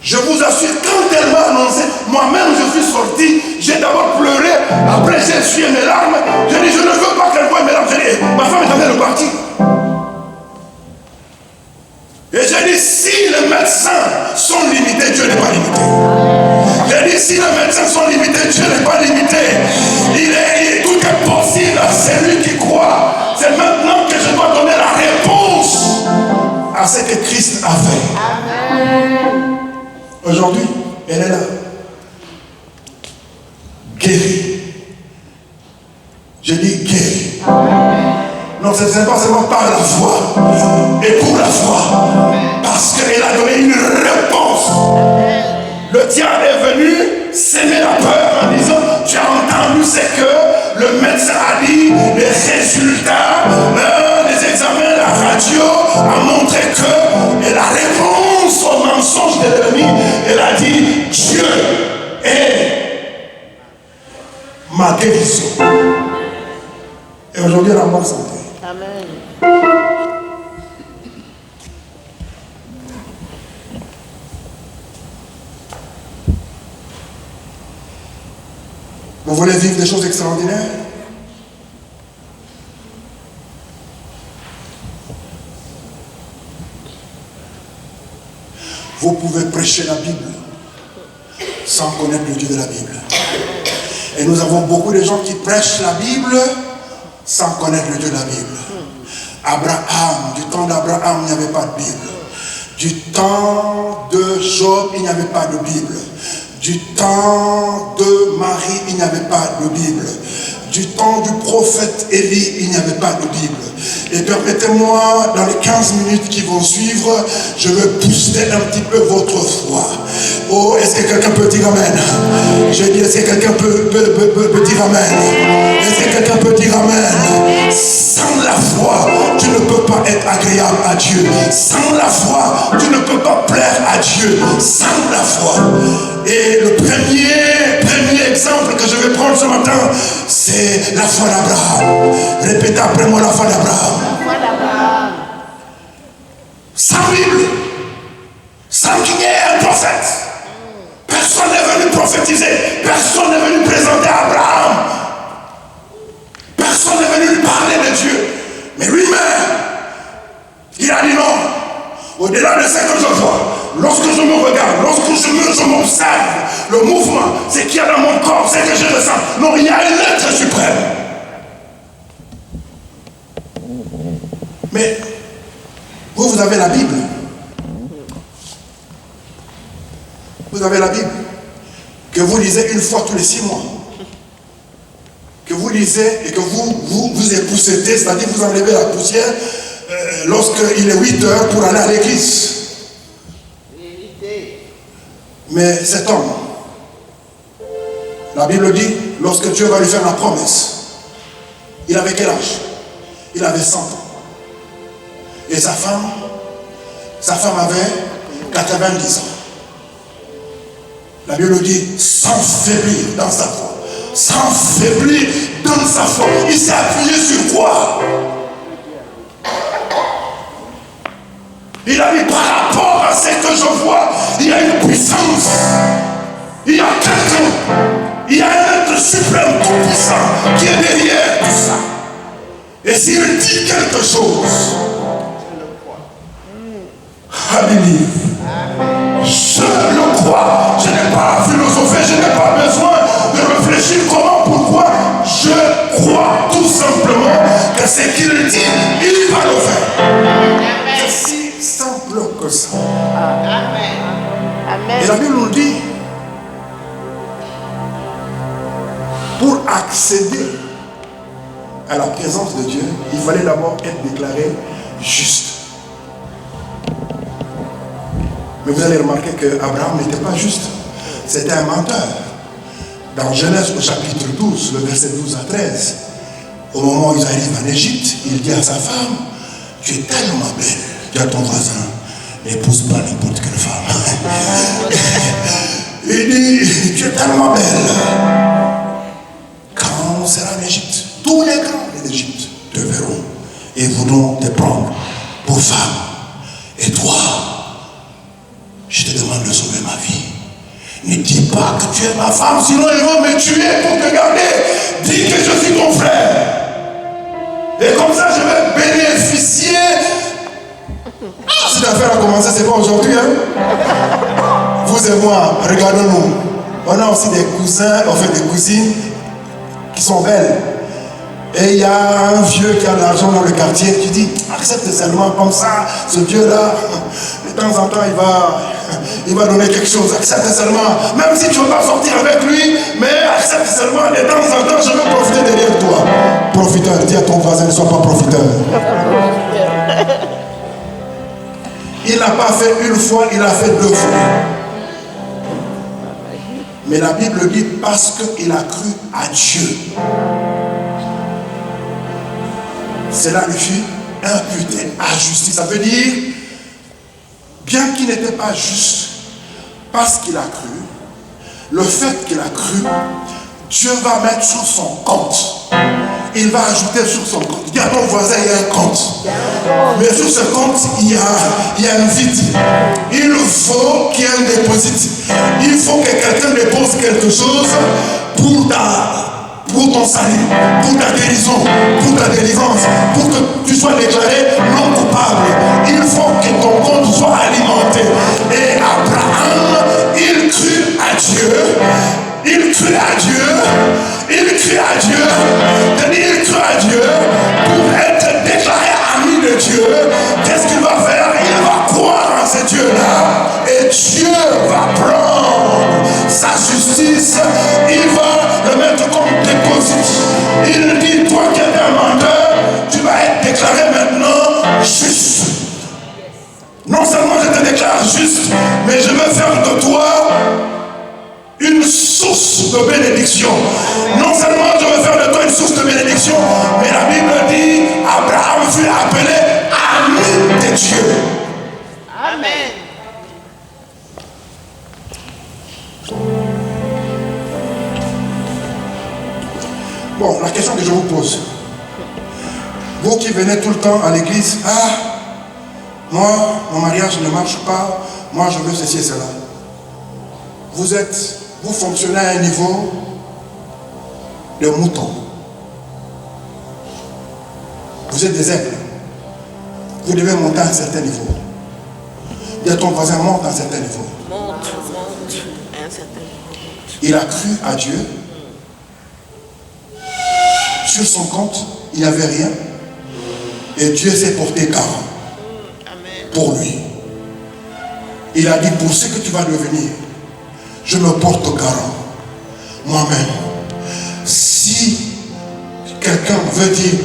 Je vous assure, quand elle m'a annoncé, moi-même je suis sorti, j'ai d'abord pleuré, après j'ai essuyé mes larmes, j'ai dit je ne veux pas qu'elle voie mes larmes, j'ai dit ma femme est en train de partir. Et j'ai dit si les médecins sont limités, Dieu n'est pas limité. J'ai dit si les médecins sont limités, Dieu n'est pas limité. Tout est possible à celui qui croit. C'est maintenant que je dois donner la réponse à ce que Christ a fait. Amen. Aujourd'hui, elle est là. Guérie. Je dis guérie. Non, ce n'est pas seulement par la foi et pour la foi. Parce qu'elle a donné une réponse. Le diable est venu s'aimer la peur en disant tu as entendu ce que le médecin a dit, les résultats des examens, la radio a montré que, et la réponse au mensonge de l'ennemi, elle a dit Dieu est ma guérison. Et aujourd'hui, elle est en bonne santé. Amen. Vous voulez vivre des choses extraordinaires? Vous pouvez prêcher la Bible sans connaître le Dieu de la Bible. Et nous avons beaucoup de gens qui prêchent la Bible sans connaître le Dieu de la Bible. Abraham, du temps d'Abraham, il n'y avait pas de Bible. Du temps de Job, il n'y avait pas de Bible. Du temps de Marie, il n'y avait pas de Bible. Du temps du prophète Élie, il n'y avait pas de Bible. Et permettez-moi, dans les 15 minutes qui vont suivre, je veux booster un petit peu votre foi. Oh, est-ce que quelqu'un peut dire Amen? Je dis, est-ce que quelqu'un peut dire Amen? Est-ce que quelqu'un peut dire Amen? Sans la foi, tu ne peux pas être agréable à Dieu. Sans la foi, tu ne peux pas plaire à Dieu. Sans la foi. Et le premier exemple que je vais prendre ce matin, c'est la foi d'Abraham. Répétez après moi la foi d'Abraham. La foi d'Abraham. Sans Bible, sans qu'il y ait un prophète, personne n'est venu prophétiser, personne n'est venu présenter Abraham, personne n'est venu lui parler de Dieu. Mais lui-même, il a dit non. Au-delà de ce que je vois, lorsque je me regarde, lorsque je m'observe, le mouvement, c'est qu'il y a dans mon corps, c'est que je ressens. Non, il y a un être suprême. Mais, vous avez la Bible. Vous avez la Bible que vous lisez une fois tous les 6 mois. Que vous lisez et que vous époussetez, c'est-à-dire vous enlevez la poussière lorsqu'il est 8 heures pour aller à l'église. Mais cet homme, la Bible dit, lorsque Dieu va lui faire la promesse, il avait quel âge? Il avait 100 ans. Et sa femme avait 90 ans. La Bible dit, sans faiblir dans sa foi. Sans faiblir dans sa foi. Il s'est appuyé sur quoi? Il a dit, par rapport à ce que je vois, il y a une puissance. Il y a quelqu'un. Il y a un être suprême tout puissant qui est derrière tout ça. Et s'il dit quelque chose, alléluia. Je le crois. Je n'ai pas à philosopher, je n'ai pas besoin de réfléchir comment, pourquoi. Je crois tout simplement que ce qu'il dit, il va le faire. C'est si simple que ça. Amen. Et la Bible nous dit, pour accéder à la présence de Dieu, il fallait d'abord être déclaré juste. Mais vous allez remarquer qu'Abraham n'était pas juste. C'était un menteur. Dans Genèse au chapitre 12, le verset 12 à 13, au moment où ils arrivent en Égypte, il dit à sa femme, tu es tellement belle. Dis à ton voisin, n'épouse pas n'importe quelle femme. Il dit, tu es tellement belle. Quand on sera en Égypte, tous les grands d'Égypte te verront et voudront te prendre pour femme. Et toi, je te demande de sauver ma vie. Ne dis pas que tu es ma femme, sinon ils vont me tuer pour te garder. Dis que je suis ton frère. Et comme ça, je vais bénéficier. Cette affaire a commencé, c'est pas aujourd'hui. Hein? Vous et moi, regardons-nous. On a aussi des cousins, en fait des cousines qui sont belles. Et il y a un vieux qui a de l'argent dans le quartier. Tu dis, accepte seulement comme ça, ce vieux-là, de temps en temps, il va donner quelque chose. Accepte seulement, même si tu ne veux pas sortir avec lui, mais accepte seulement, de temps en temps, je veux profiter derrière toi. Profiteur, dis à ton voisin, ne sois pas profiteur. Il n'a pas fait une fois, il a fait 2 fois. Mais la Bible dit parce qu'il a cru à Dieu. Cela lui fut imputé à justice. Ça veut dire, bien qu'il n'était pas juste, parce qu'il a cru, le fait qu'il a cru, Dieu va mettre sur son compte. Il va ajouter sur son compte. Il y a ton voisin, il y a un compte. Mais sur ce compte, il y a un vide. Il faut qu'il y ait un dépôt. Il faut que quelqu'un dépose quelque chose pour ton salut, pour ta guérison, pour ta délivrance, pour que tu sois déclaré non coupable. Il faut que ton compte soit alimenté. Et Abraham, il crut à Dieu. Il crut à Dieu. Il crut à Dieu. Il crut à Dieu pour être déclaré ami de Dieu. Qu'est-ce qu'il va faire? Il va croire en ce Dieu-là. Et Dieu va prendre sa justice. Il va le mettre comme dépôt. Il dit, toi qui es un menteur, tu vas être déclaré maintenant juste. Non seulement je te déclare juste, mais je veux faire de toi une source de bénédiction. Non seulement je veux faire de toi une source de bénédiction, mais la Bible dit, Abraham fut appelé ami de Dieu. Amen. Bon, la question que je vous pose, vous qui venez tout le temps à l'église, moi, mon mariage ne marche pas, moi je veux ceci et cela. Vous fonctionnez à un niveau de mouton. Vous êtes des aigles. Vous devez monter à un certain niveau. Il y a ton voisin, monte à un certain niveau. Monte à un certain niveau. Il a cru à Dieu. Sur son compte, il n'y avait rien. Et Dieu s'est porté garant pour lui. Il a dit, pour ce que tu vas devenir, je me porte garant moi-même. Si quelqu'un veut dire,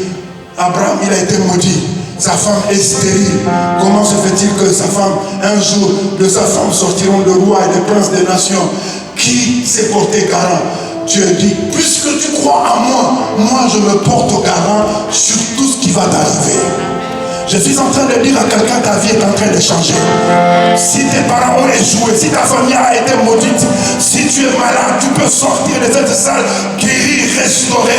Abraham, il a été maudit, sa femme est stérile, comment se fait-il que sa femme, un jour, de sa femme sortiront le roi et les princes des nations? Qui s'est porté garant? Dieu dit, puisque tu crois en moi, moi je me porte garant sur tout ce qui va t'arriver. Je suis en train de dire à quelqu'un, ta vie est en train de changer. Si tes parents ont échoué, si ta famille a été maudite, si tu es malade, tu peux sortir de cette salle, guéri, restauré.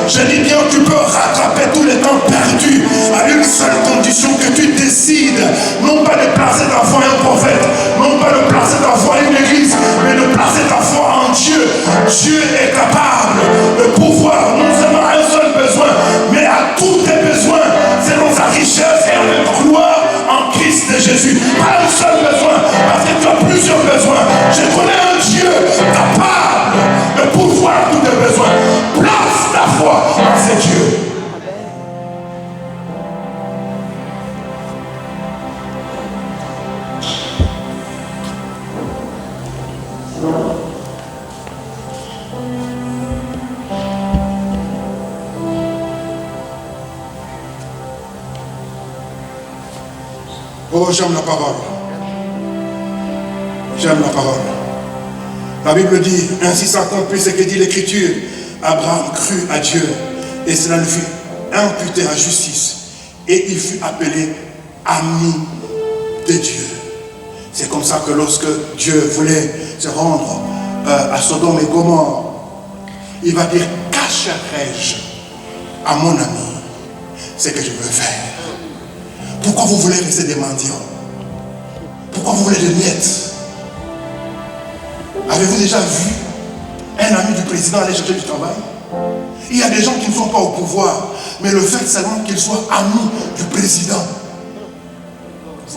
Je dis bien, tu peux rattraper tous les temps perdus à une seule condition, que tu décides, non pas de placer ta foi en un prophète, non pas de placer ta foi en une église, mais de placer ta foi en Dieu. Dieu est capable de pouvoir non seulement à un seul besoin, mais à tous tes besoins, selon sa richesse et en gloire en Christ Jésus. Pas un seul besoin, parce que tu as plusieurs besoins. Je connais un Dieu capable de pouvoir tous tes besoins. Place ta foi en ce Dieu. Oh, j'aime la parole. J'aime la parole. La Bible dit, ainsi s'accomplit ce que dit l'Écriture. Abraham crut à Dieu et cela lui fut imputé à justice. Et il fut appelé ami de Dieu. C'est comme ça que lorsque Dieu voulait se rendre à Sodome et Gomorrhe, il va dire, cacherai-je à mon ami ce que je veux faire? Pourquoi vous voulez rester des mendiants? Pourquoi vous voulez des miettes? Avez-vous déjà vu un ami du président aller chercher du travail? Il y a des gens qui ne sont pas au pouvoir, mais le fait seulement qu'ils soient amis du président,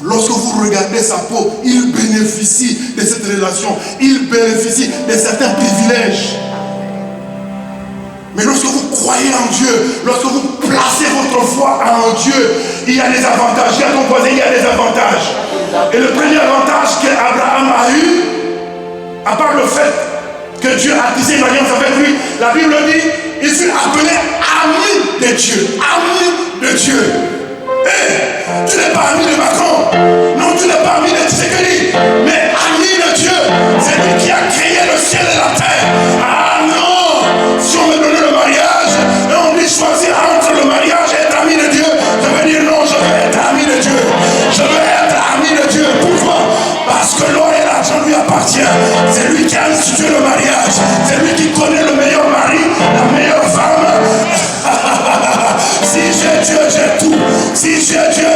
lorsque vous regardez sa peau, il bénéficie de cette relation, il bénéficie de certains privilèges. Mais lorsque vous croyez en Dieu, lorsque vous placez votre foi en Dieu, il y a des avantages. Il y a ton voisin, il y a des avantages. Et le premier avantage qu'Abraham a eu, à part le fait que Dieu a tissé une alliance avec lui, la Bible dit, il fut appelé ami de Dieu. Ami de Dieu. Hey, tu n'es pas ami de Macron. Non, tu n'es pas ami de Tshisekedi. Mais ami de Dieu. C'est lui qui a créé le ciel et la terre. Ah non! Si on me donnait le mariage, et on dit choisir entre le mariage et être ami de Dieu, je veux dire non, je veux être ami de Dieu. Je veux être ami de Dieu. Pourquoi? Parce que l'or et l'argent lui appartient. C'est lui qui a institué le mariage. C'est lui qui connaît le meilleur mariage. Si tu es Dieu,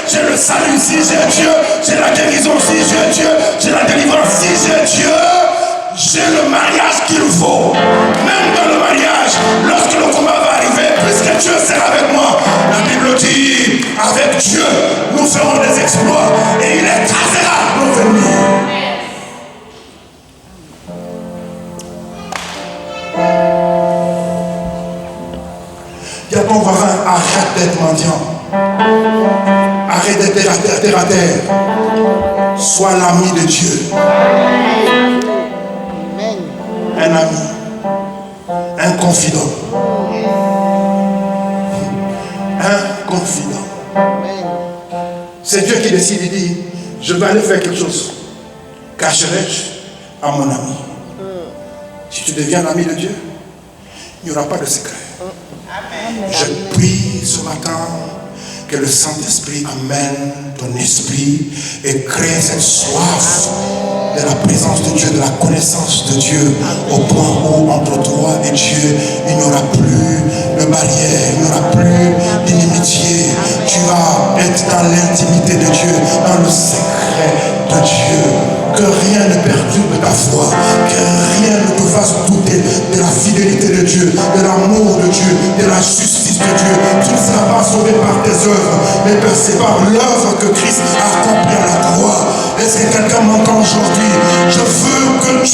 j'ai le salut. Si j'ai Dieu, j'ai la guérison. Si j'ai Dieu, j'ai la délivrance. Si j'ai Dieu, j'ai le mariage qu'il faut. Même dans le mariage, lorsque le combat va arriver, puisque Dieu sera avec moi, la Bible dit, avec Dieu, nous ferons des exploits et il écrasera nos ennemis. Dis à ton voisin, arrête d'être mendiant. Arrête d'être terre à terre. Sois l'ami de Dieu. Un ami. Un confident. Un confident. C'est Dieu qui décide, il dit, je vais aller faire quelque chose. Cacherai-je à mon ami? Si tu deviens l'ami de Dieu, il n'y aura pas de secret. Je prie ce matin que le Saint-Esprit amène ton esprit et crée cette soif de la présence de Dieu, de la connaissance de Dieu, au point où entre toi et Dieu, il n'y aura plus de barrière, il n'y aura plus d'inimitié. Tu vas être dans l'intimité de Dieu, dans le secret de Dieu. Que rien ne perturbe ta foi, que rien ne te fasse douter de la fidélité de Dieu, de l'amour de Dieu, de la justice de Dieu. Tu ne seras pas sauvé par tes œuvres, mais c'est par l'œuvre que Christ a accomplie à la croix. Est-ce que quelqu'un m'entend aujourd'hui? Je veux que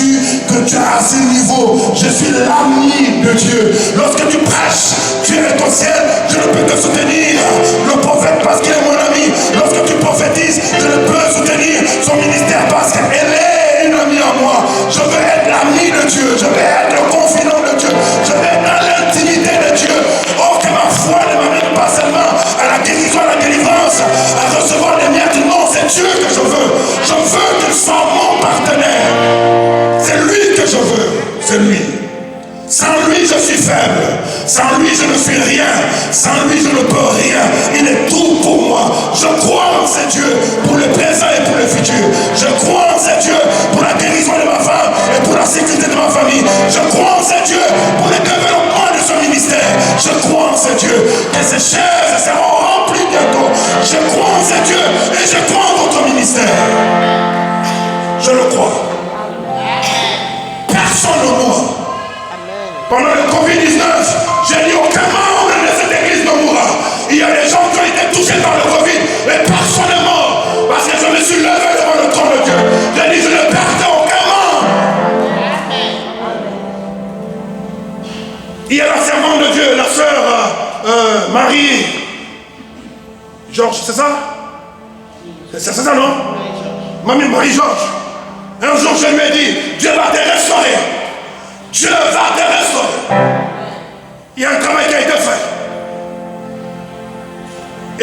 tu as à ce niveau. Je suis l'ami de Dieu. Lorsque tu prêches, tu es au ciel, je ne peux te soutenir. Le prophète parce qu'il est mon ami. Lorsque tu prophétises, je ne peux soutenir son ministère parce qu'elle est une amie à moi. Je veux être l'ami de Dieu. Je veux être le confident de Dieu. Je veux être dans l'intimité de Dieu. Oh, que ma foi ne m'amène pas seulement à la guérison, à la délivrance, à recevoir les miettes. Non, c'est Dieu que je veux. Je veux qu'il soit mon partenaire. C'est lui que je veux. C'est lui. Sans lui, je suis faible. Sans lui, je ne suis rien. Sans lui, je ne peux rien. Il est tout pour moi. Je crois en ce Dieu pour le présent et pour le futur. Je crois en ce Dieu pour la guérison de ma femme et pour la sécurité de ma famille. Je crois en ce Dieu pour le développement de son ministère. Je crois en ce Dieu que ses chaises seront remplies bientôt. Je crois en ce Dieu et je crois en votre ministère. Je le crois. Personne ne mourra. Pendant le Covid-19, j'ai dit aucun membre de cette église ne mourra. Il y a des gens qui ont été touchés par le Covid, mais personne n'est mort. Parce que je me suis levé devant le trône de Dieu. J'ai dit je ne perdais aucun membre. Il y a la servante de Dieu, la sœur Marie. Georges, c'est ça? C'est ça, non? Mamie Marie-Georges. Un jour, je lui ai dit, Dieu va te restaurer. Dieu va te restaurer. Il y a un travail qui a été fait.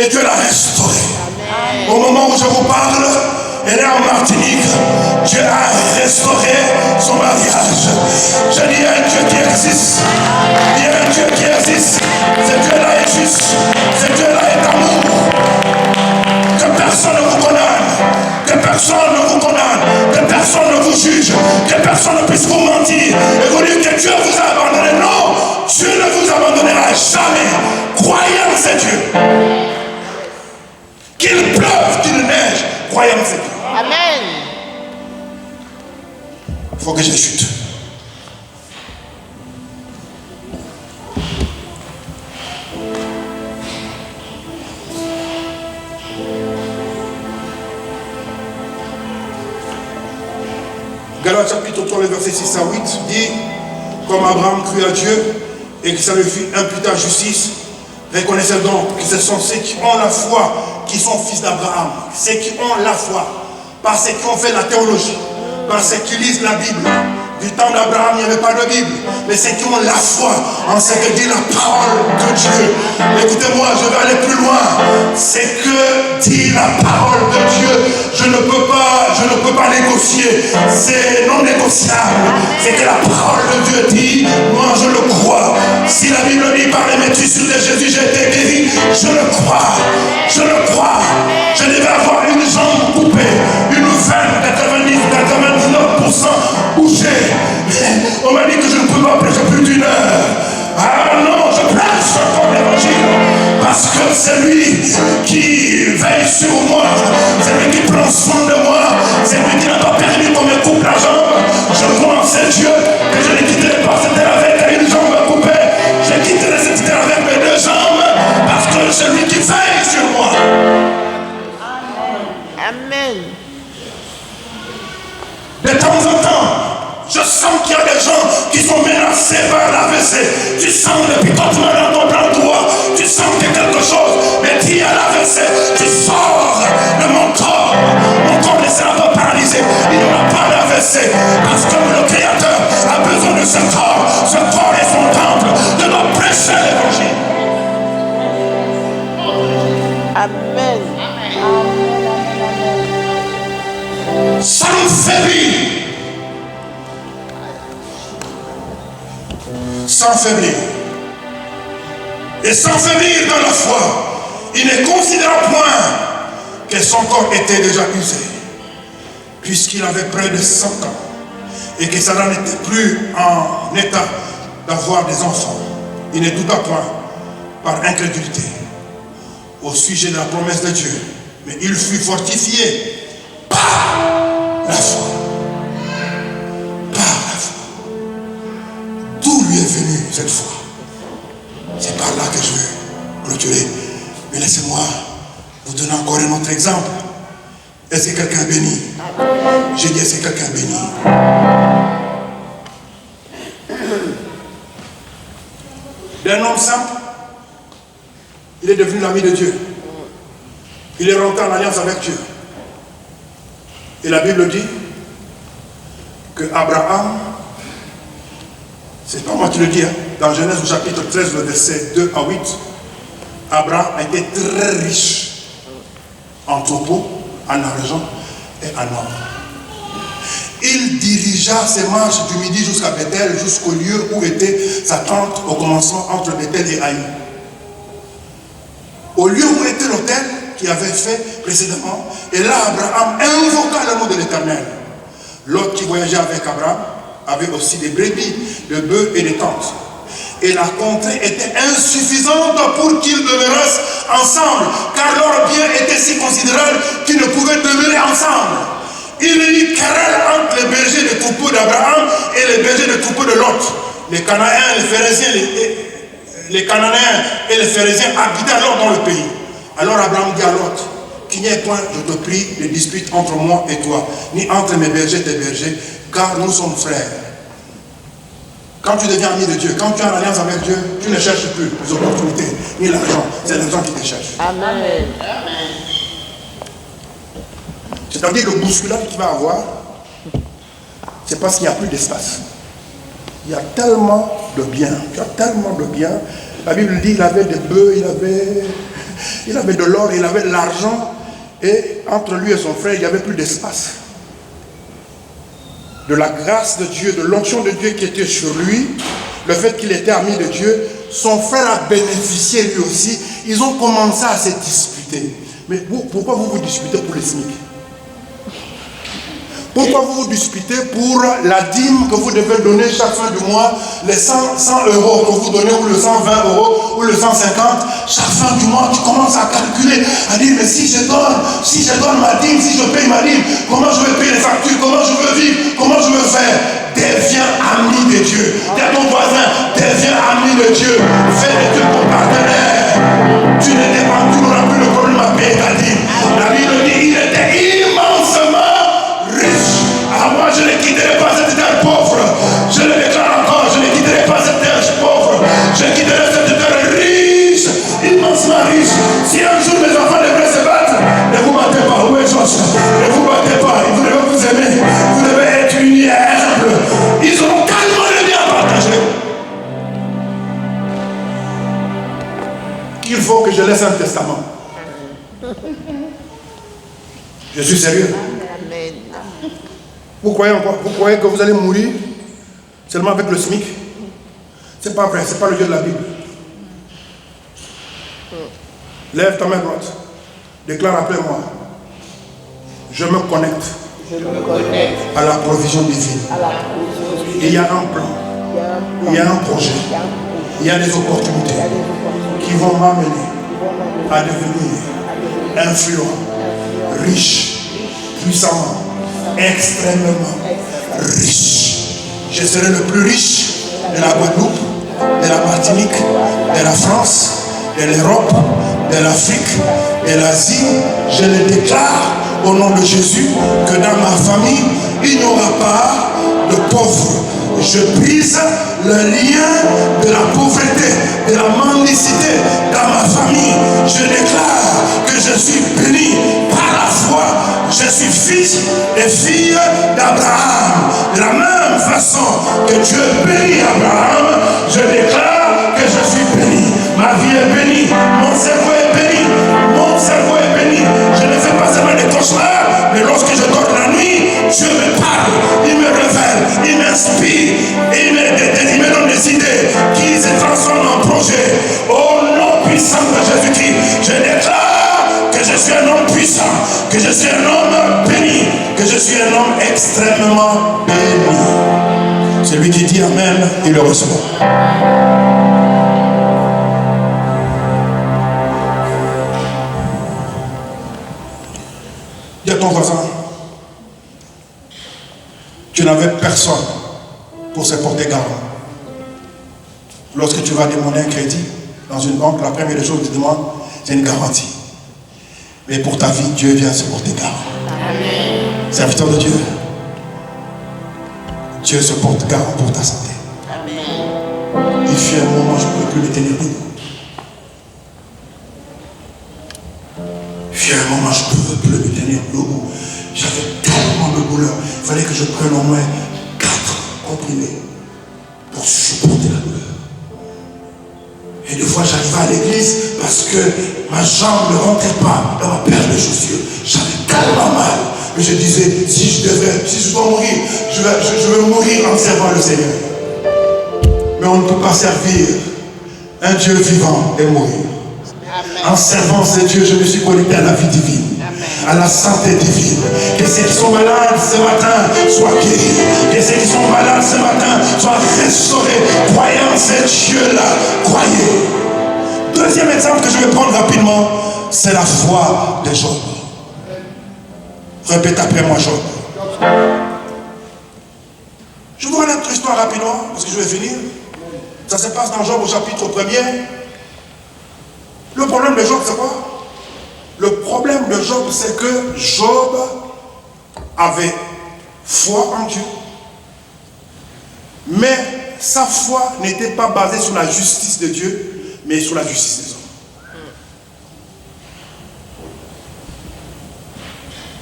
Et Dieu l'a restauré. Au moment où je vous parle, elle est en Martinique. Dieu a restauré son mariage. Je dis, il y a un Dieu qui existe. Il y a un Dieu qui existe. Ce Dieu-là est juste. Ce Dieu-là est amour. Que personne ne vous condamne. Que personne ne vous condamne. Que personne ne vous juge. Que personne ne puisse vous mentir. Et vous dire que Dieu vous a abandonné. Non, Dieu ne vous abandonnera jamais. Croyez en ce Dieu. Qu'il pleuve, qu'il neige. Croyez en ce Dieu. Amen. Il faut que je chute. Galates chapitre 3, le verset 6 à 8 dit, comme Abraham crut à Dieu et que ça lui fut imputé à justice, reconnaissez donc que ce sont ceux qui ont la foi qui sont fils d'Abraham, ceux qui ont la foi, pas ceux qui ont fait la théologie, pas ceux qui lisent la Bible. Du temps d'Abraham, il n'y avait pas de Bible. Mais ceux qui ont la foi en ce que dit la parole de Dieu. Écoutez-moi, je vais aller plus loin. C'est que dit la parole de Dieu. Je ne peux pas négocier. C'est non négociable. C'est que la parole de Dieu dit, moi je le crois. Si la Bible dit par les métissures de Jésus, j'ai été guéri, je le crois. Je le crois. Je devais avoir une jambe coupée, une veine 99% bouchée. On m'a dit que je ne peux pas prêcher plus d'une heure. Ah non, je prêche encore l'évangile. Parce que c'est lui Tu sens le picotement dans ton bras droit. Tu sens que quelque chose. Mais dis à l'AVC, tu sors de mon corps. Mon corps ne sera pas paralysé. Il n'y aura pas d'AVC. Parce que le Créateur a besoin de ce corps. Ce corps est son temple. De nous prêcher l'évangile. Amen. Sans faiblir. Sans faiblir. Et sans faiblir dans la foi, il ne considéra point que son corps était déjà usé, puisqu'il avait près de 100 ans, et que Satan n'était plus en état d'avoir des enfants. Il ne douta point par incrédulité au sujet de la promesse de Dieu, mais il fut fortifié par la foi. Par la foi. D'où lui est venue cette foi? C'est par là que je veux clôturer. Mais laissez-moi vous donner encore un autre exemple. Est-ce que quelqu'un est béni? J'ai dit, est-ce que quelqu'un est béni? D'un homme simple, il est devenu l'ami de Dieu. Il est rentré en alliance avec Dieu. Et la Bible dit que Abraham, c'est pas moi qui le dis, hein, dans Genèse au chapitre 13, le verset 2 à 8, Abraham a été très riche en troupeaux, en argent et en or. Il dirigea ses marches du midi jusqu'à Bethel, jusqu'au lieu où était sa tente au commencement entre Bethel et Haï. Au lieu où était l'autel qu'il avait fait précédemment, et là Abraham invoqua le nom de l'Éternel. L'autre qui voyageait avec Abraham avait aussi des brebis, des bœufs et des tentes. Et la contrée était insuffisante pour qu'ils demeurassent ensemble, car leur bien était si considérable qu'ils ne pouvaient demeurer ensemble. Il y eut querelle entre les bergers de troupeaux d'Abraham et les bergers de troupeaux de Lot. Les Cananéens, les Phéréziens, les Cananéens et les Phéréziens habitaient alors dans le pays. Alors Abraham dit à Lot, qu'il n'y ait point, je te prie, de dispute entre moi et toi, ni entre mes bergers et tes bergers, car nous sommes frères. Quand tu deviens ami de Dieu, quand tu es en alliance avec Dieu, tu ne cherches plus les opportunités, ni l'argent, c'est l'argent qui te cherche. Amen. C'est-à-dire que le bousculade qu'il va avoir, c'est parce qu'il n'y a plus d'espace. Il y a tellement de biens, il y a tellement de biens. La Bible dit qu'il avait des bœufs, il avait de l'or, il avait de l'argent, et entre lui et son frère, il n'y avait plus d'espace. De la grâce de Dieu, de l'onction de Dieu qui était sur lui, le fait qu'il était ami de Dieu, son frère a bénéficié lui aussi. Ils ont commencé à se disputer. Mais pourquoi vous vous disputez pour les SMIC? Pourquoi vous vous disputez pour la dîme que vous devez donner chaque fin du mois, les 100 euros que vous donnez, ou le 120 euros, ou le 150, chaque fin du mois, tu commences à calculer, à dire, mais si je donne ma dîme, si je paye ma dîme, comment je vais payer les factures, comment je veux vivre, comment je veux faire? Deviens ami de Dieu. Dis à ton voisin, deviens ami de Dieu. Fais de Dieu ton partenaire. Tu n'auras plus le problème à payer ta dîme. La Bible dit, il était immensément riche. Ah, moi, je ne quitterai pas cette terre pauvre. Je le déclare encore, je ne quitterai pas cette terre pauvre. Je quitterai cette terre riche, immensement riche. Si un jour mes enfants devraient se battre, ne vous battez pas. Où est Josh? Ne vous battez pas. Vous devez vous aimer. Vous devez être unis et humbles. Ils auront tellement de bien à partager qu'il faut que je laisse un testament. Je suis sérieux. Amen. Vous croyez que vous allez mourir seulement avec le SMIC? C'est pas vrai, c'est pas le Dieu de la Bible. Lève ta main droite. Déclare après moi. Je me connecte à la provision divine. Il y a un plan. Il y a un projet. Il y a des opportunités qui vont m'amener à devenir influent, riche, puissamment, extrêmement riche. Je serai le plus riche de la Guadeloupe, de la Martinique, de la France, de l'Europe, de l'Afrique, de l'Asie. Je le déclare au nom de Jésus que dans ma famille, il n'y aura pas de pauvres. Je brise le lien de la pauvreté, de la mendicité dans ma famille. Je déclare que je suis béni par la foi. Je suis fils et fille d'Abraham. De la même façon que Dieu bénit Abraham, je déclare que je suis béni. Ma vie est bénie. Mon cerveau est béni. Mon cerveau est béni. Je ne fais pas seulement des cauchemars, mais lorsque je dors la nuit, Dieu me parle, il me révèle, il m'inspire, il me donne des idées qui se transforment en projet. Au nom puissant de Jésus-Christ, je déclare que je suis un homme puissant, que je suis un homme béni, que je suis un homme extrêmement béni. Celui qui dit Amen, il le reçoit. Dis à ton voisin, tu n'avais personne pour se porter garant. Lorsque tu vas demander un crédit dans une banque, la première chose que tu demandes, c'est une garantie. Mais pour ta vie, Dieu vient se porter garant. Amen. Serviteur de Dieu, Dieu se porte garant pour ta santé. Amen. Il fait un moment, je ne peux plus le tenir debout. Il fait un moment, je ne peux plus le tenir debout. J'avais tellement de douleur. Il fallait que je prenne au moins 4 comprimés pour supporter la douleur. Et des fois, j'arrivais à l'église parce que ma jambe ne rentrait pas dans ma paire de chaussures. J'avais tellement mal. Mais je disais, si je dois mourir, je vais mourir en servant le Seigneur. Mais on ne peut pas servir un Dieu vivant et mourir. Amen. En servant ce Dieu, je me suis connecté à la vie divine. Amen. À la santé divine. Que ceux qui sont malades ce matin soient guéris. Que ceux qui sont malades ce matin soient restaurés. Croyant ce Dieu-là, croyez. Deuxième exemple que je vais prendre rapidement, c'est la foi de Job. Répète après moi, Job. Je vous relève notre histoire rapidement, parce que je vais finir. Ça se passe dans Job au chapitre 1er. Le problème de Job, c'est quoi? Le problème de Job, c'est que Job avait foi en Dieu. Mais sa foi n'était pas basée sur la justice de Dieu, mais sur la justice des hommes.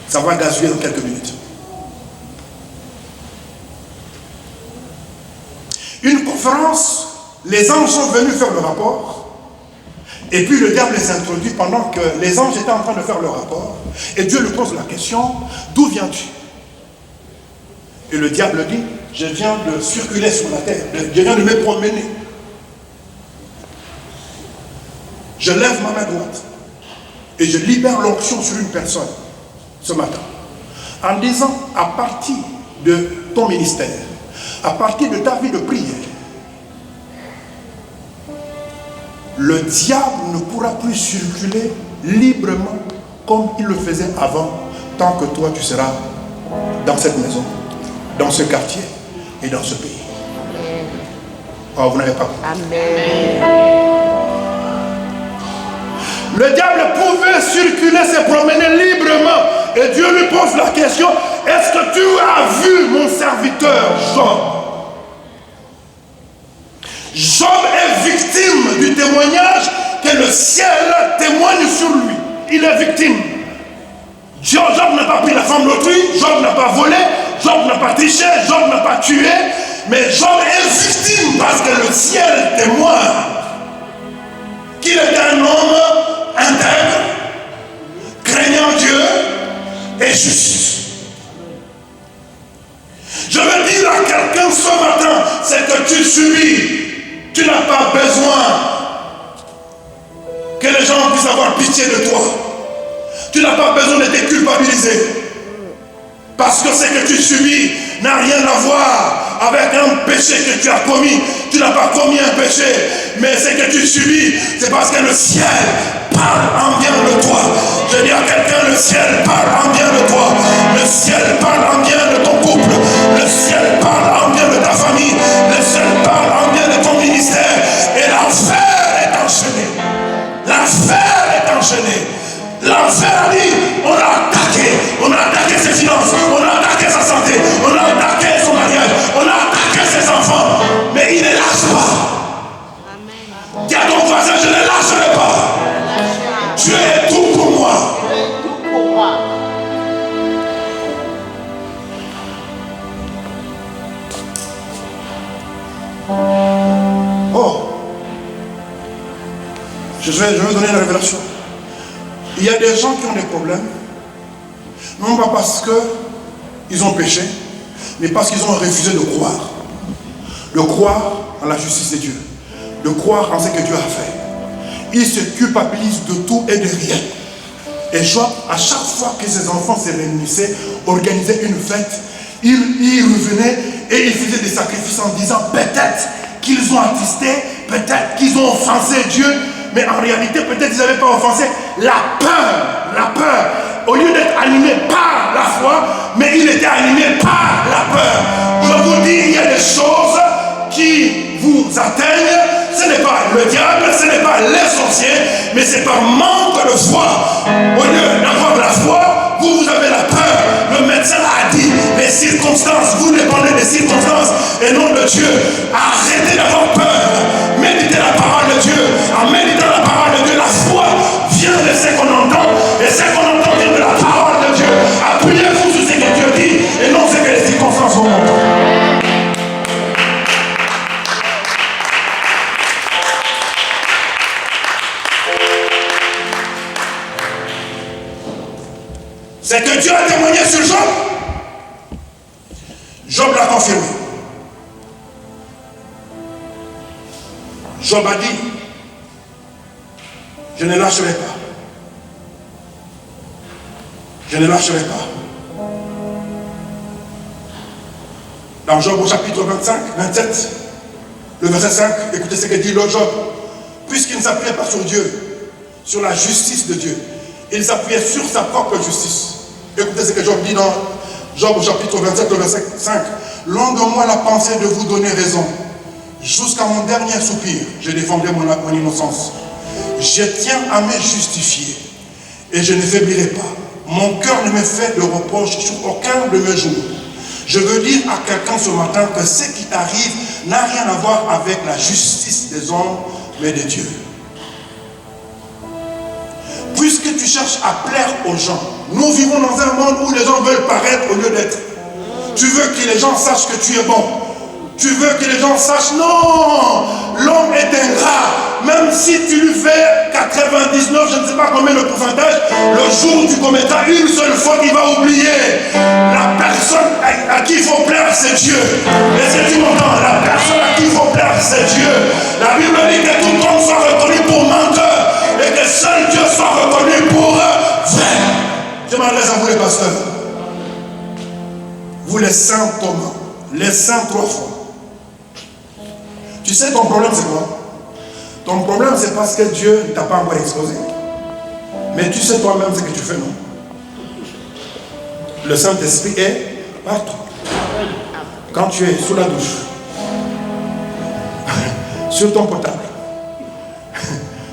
Ça va gazouiller dans quelques minutes. Une conférence, les anges sont venus faire le rapport. Et puis le diable les introduit pendant que les anges étaient en train de faire le rapport. Et Dieu lui pose la question, d'où viens-tu? Et le diable dit, je viens de circuler sur la terre, je viens de me promener. Je lève ma main droite et je libère l'onction sur une personne ce matin. En disant, à partir de ton ministère, à partir de ta vie de prière, le diable ne pourra plus circuler librement comme il le faisait avant, tant que toi tu seras dans cette maison, dans ce quartier et dans ce pays. Oh, vous n'avez pas compris. Amen. Le diable pouvait circuler, se promener librement. Et Dieu lui pose la question, est-ce que tu as vu mon serviteur Job? Job est victime du témoignage que le ciel témoigne sur lui. Il est victime. Job n'a pas pris la femme d'autrui, Job n'a pas volé, Job n'a pas triché, Job n'a pas tué, mais Job est victime parce que le ciel témoigne qu'il est un homme intègre, craignant Dieu et juste. Je veux dire à quelqu'un ce matin, c'est que tu subis. Tu n'as pas besoin que les gens puissent avoir pitié de toi. Tu n'as pas besoin de te culpabiliser. Parce que ce que tu subis n'a rien à voir avec un péché que tu as commis. Tu n'as pas commis un péché, mais ce que tu subis, c'est parce que le ciel parle en bien de toi. Je dis à quelqu'un, le ciel parle en bien de toi. Le ciel parle en bien de ton couple. Le ciel parle en bien de ta famille. Le ciel parle en bien de ton ministère. Et l'enfer est enchaîné. L'enfer est enchaîné. L'enfer a dit, on a attaqué ses finances, on a attaqué sa santé, on a attaqué son mariage, on a attaqué ses Dis à ton voisin, je ne lâcherai pas. Tu es tout pour moi. Oh, je vais donner une révélation. Il y a des gens qui ont des problèmes, non pas parce qu'ils ont péché, mais parce qu'ils ont refusé de croire. De croire en la justice de Dieu, de croire en ce que Dieu a fait. Ils se culpabilisent de tout et de rien. Et Job, à chaque fois que ses enfants se réunissaient, organisaient une fête, il revenait et il faisait des sacrifices en disant peut-être qu'ils ont attristé, peut-être qu'ils ont offensé Dieu, mais en réalité peut-être qu'ils n'avaient pas offensé. La peur, au lieu d'être animé par la foi, mais il était animé par la peur. Je vous dis, il y a des choses qui vous atteignent. Ce n'est pas le diable, ce n'est pas les sorciers, mais c'est par manque de foi. Au lieu d'avoir la foi, vous avez la peur. Le médecin a dit, les circonstances, vous dépendez des circonstances et non de Dieu. Arrêtez d'avoir peur. Méditez la parole de Dieu. En méditant la parole de Dieu, la foi vient de ce qu'on entend. Et ce qu'on entend vient de la parole de Dieu. Appuyez-vous sur ce que Dieu dit et non ce que les circonstances vont montrer. C'est que Dieu a témoigné sur Job. Job l'a confirmé. Job a dit, je ne lâcherai pas. Je ne lâcherai pas. Dans Job au chapitre 27, le verset 5, écoutez ce que dit l'autre Job. Puisqu'il ne s'appuyait pas sur Dieu, sur la justice de Dieu, il s'appuyait sur sa propre justice. Écoutez ce que Job dit dans Job au chapitre 27, le verset 5. Loin de moi la pensée de vous donner raison. Jusqu'à mon dernier soupir, je défendrai mon innocence. Je tiens à me justifier et je ne faiblirai pas. Mon cœur ne me fait de reproche sur aucun de mes jours. Je veux dire à quelqu'un ce matin que ce qui t'arrive n'a rien à voir avec la justice des hommes, mais de Dieu. Puisque tu cherches à plaire aux gens, nous vivons dans un monde où les gens veulent paraître au lieu d'être. Tu veux que les gens sachent que tu es bon. Tu veux que les gens sachent, non, l'homme est ingrat. Même si tu lui fais 99, je ne sais pas combien de pourcentage, le jour où tu commettras une seule fois qu'il va oublier. La personne à qui il faut plaire, c'est Dieu. Et si tu m'entends, la personne à qui il faut plaire, c'est Dieu. La Bible dit que tout homme soit reconnu pour menteur et que seul Dieu soit reconnu pour vrai. Je m'adresse à vous les pasteurs. Vous les saints Thomas, les saints 3 fois. Tu sais ton problème c'est quoi? Ton problème c'est parce que Dieu ne t'a pas encore exposé. Mais tu sais toi-même ce que tu fais, non? Le Saint-Esprit est partout. Quand tu es sous la douche, sur ton portable,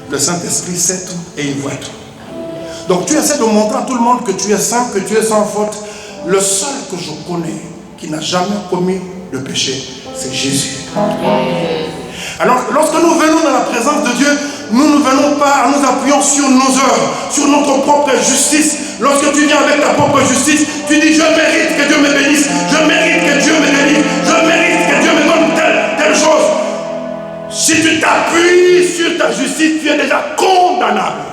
le Saint-Esprit sait tout et il voit tout. Donc tu essaies de montrer à tout le monde que tu es saint, que tu es sans faute. Le seul que je connais qui n'a jamais commis le péché, c'est Jésus. Alors, lorsque nous venons dans la présence de Dieu, nous ne venons pas en nous appuyant sur nos œuvres, sur notre propre justice. Lorsque tu viens avec ta propre justice, tu dis je mérite que Dieu me bénisse, je mérite que Dieu me bénisse, je mérite que Dieu me donne telle chose. Si tu t'appuies sur ta justice, tu es déjà condamnable.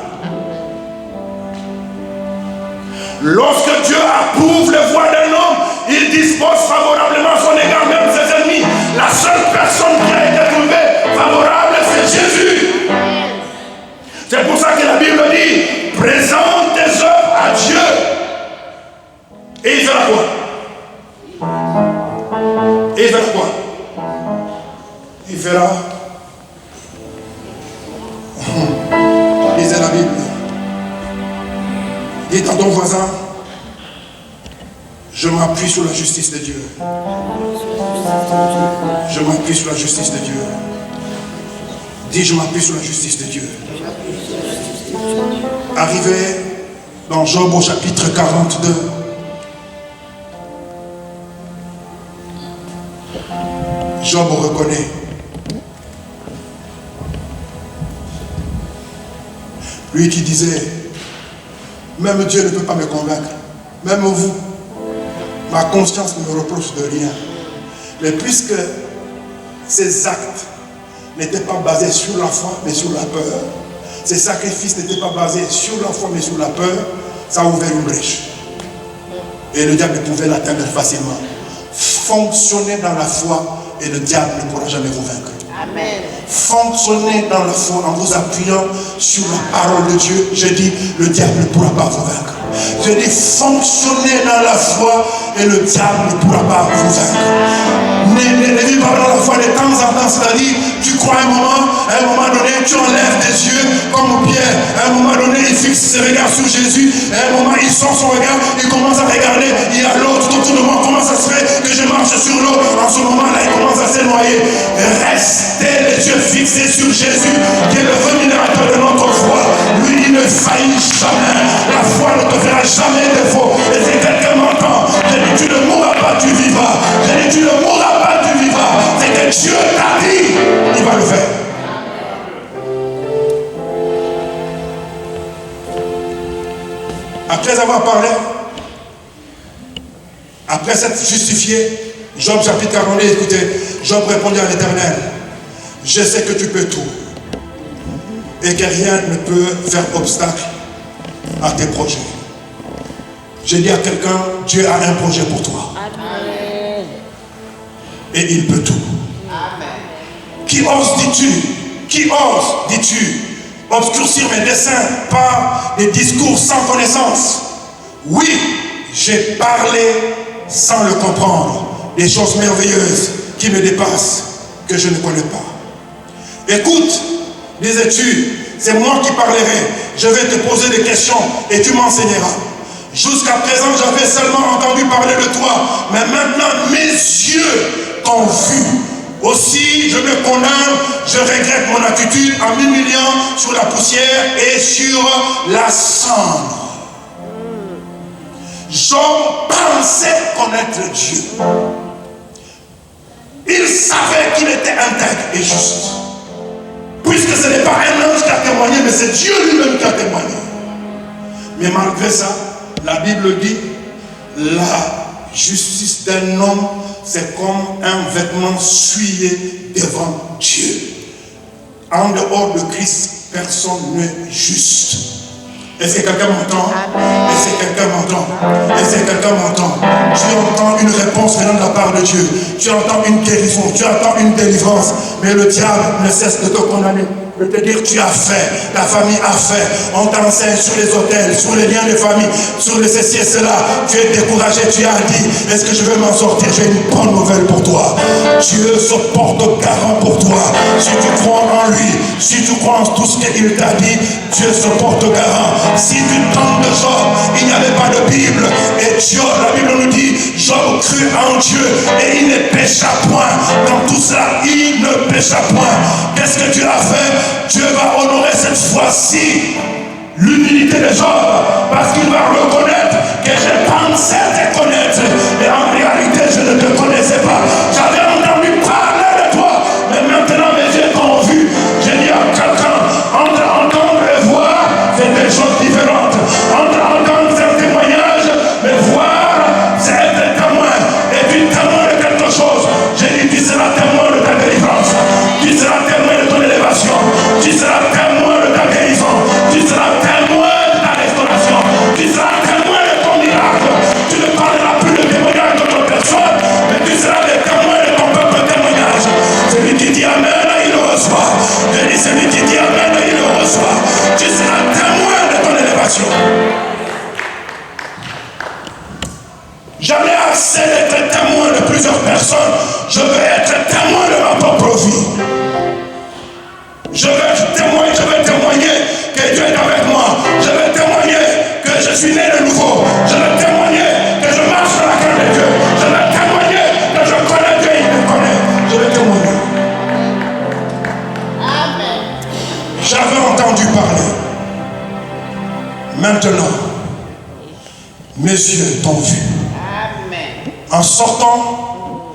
Lorsque Dieu approuve les voies d'un homme, il dispose favorablement à son égard, même ses ennemis. La seule personne qui a été trouvée favorable, c'est Jésus. C'est pour ça que la Bible dit, présente tes œuvres à Dieu. Et il fera quoi? Et il fera quoi? Il fera... Lisez la Bible. Dites à ton voisin, je m'appuie sur la justice de Dieu. Je m'appuie sur la justice de Dieu. Dis, je m'appuie sur la justice de Dieu. Arrivé dans Job au chapitre 42. Job reconnaît Lui qui disait, même Dieu ne peut pas me convaincre, même vous, ma conscience ne me reproche de rien. Mais puisque ces actes n'étaient pas basés sur la foi, mais sur la peur, ces sacrifices n'étaient pas basés sur la foi, mais sur la peur, ça a ouvert une brèche. Et le diable pouvait l'atteindre facilement. Fonctionnez dans la foi et le diable ne pourra jamais vous vaincre. Amen. Fonctionnez dans la foi en vous appuyant sur la parole de Dieu. Je dis, le diable ne pourra pas vous vaincre. Je dis, fonctionnez dans la foi et le diable ne pourra pas vous vaincre. Ne vivez pas dans la foi de temps en temps, c'est-à-dire, tu crois à un moment donné, tu enlèves tes yeux comme Pierre. À un moment donné, il fixe ses regards sur Jésus. À un moment, il sort son regard, il commence à regarder. Il y a l'autre autour de moi. Comment ça se fait que je marche sur l'eau? En ce moment-là, il commence à se noyer. Restez les yeux fixés sur Jésus, qui est le rémunérateur de notre foi. Lui, il ne faillit jamais. La foi ne te fera jamais défaut. Et si quelqu'un m'entend, je dis, tu ne mourras pas, tu vivras. Je dis, tu ne mourras pas, tu vivras. C'est que Dieu t'a dit, il va le faire. Après avoir parlé, après s'être justifié, Job chapitre 42, écoutez, Job répondit à l'Éternel, je sais que tu peux tout et que rien ne peut faire obstacle à tes projets. Je dis à quelqu'un, Dieu a un projet pour toi. Amen. Et il peut tout. Amen. Qui ose, dis-tu? Qui ose, dis-tu, obscurcir mes desseins par des discours sans connaissance? Oui, j'ai parlé sans le comprendre. Des choses merveilleuses qui me dépassent, que je ne connais pas. Écoute, disais-tu, c'est moi qui parlerai. Je vais te poser des questions et tu m'enseigneras. Jusqu'à présent, j'avais seulement entendu parler de toi. Mais maintenant, mes yeux t'ont vu. Aussi, je me condamne, je regrette mon attitude en m'humiliant sur la poussière et sur la cendre. Job pensait connaître Dieu. Il savait qu'il était intègre et juste. Puisque ce n'est pas un ange qui a témoigné, mais c'est Dieu lui-même qui a témoigné. Mais malgré ça, la Bible dit, la justice d'un homme, c'est comme un vêtement souillé devant Dieu. En dehors de Christ, personne n'est juste. Est-ce que quelqu'un m'entend? Est-ce que quelqu'un m'entend? Est-ce que quelqu'un m'entend? Tu entends une réponse venant de la part de Dieu. Tu entends une guérison, tu entends une délivrance. Mais le diable ne cesse de te condamner. De te dire tu as fait, ta famille a fait. On t'enseigne sur les hôtels, sur les liens de famille, sur les ceci et cela. Tu es découragé, tu as dit, est-ce que je vais m'en sortir? J'ai une bonne nouvelle pour toi. Dieu se porte garant pour toi. Si tu crois en lui, si tu crois en tout ce qu'il t'a dit, Dieu se porte garant. Si du temps de Job, il n'y avait pas de Bible, et Dieu, la Bible nous dit, Job crut en Dieu et il ne pécha point. Dans tout cela, il ne pécha point. Qu'est-ce que Dieu a fait? Dieu va honorer cette fois-ci l'humilité de Job, parce qu'il va reconnaître que je pensais te connaître, et en réalité je ne te connaissais pas. J'avais entendu parler de toi, mais maintenant mes yeux t'ont vu. J'ai dit à quelqu'un, entre entendre et voir, c'est des choses différentes. Entre entendre c'est un témoignage, mais voir c'est être témoin. Et puis témoin de quelque chose. J'ai dit, tu seras témoin de ta délivrance, tu seras témoin de ton élévation, tu seras témoin de ta guérison, tu seras témoin de ta restauration, tu seras témoin de ton miracle. Tu ne parleras plus de témoignage de ton personne, mais tu seras le témoin de ton peuple témoignage. Celui qui dit Amen, il le reçoit. Je dis, celui qui dit Amen, il le reçoit. Tu seras témoin de ton élévation. J'en ai assez d'être témoin de plusieurs personnes. Je veux être témoin de ma propre vie. Je vais témoigner que Dieu est avec moi. Je vais témoigner que je suis né de nouveau. Je vais témoigner que je marche dans la crainte de Dieu. Je vais témoigner que je connais Dieu, il me connaît. Je vais témoigner. Amen. J'avais entendu parler. Maintenant, mes yeux t'ont vu. Amen. En sortant,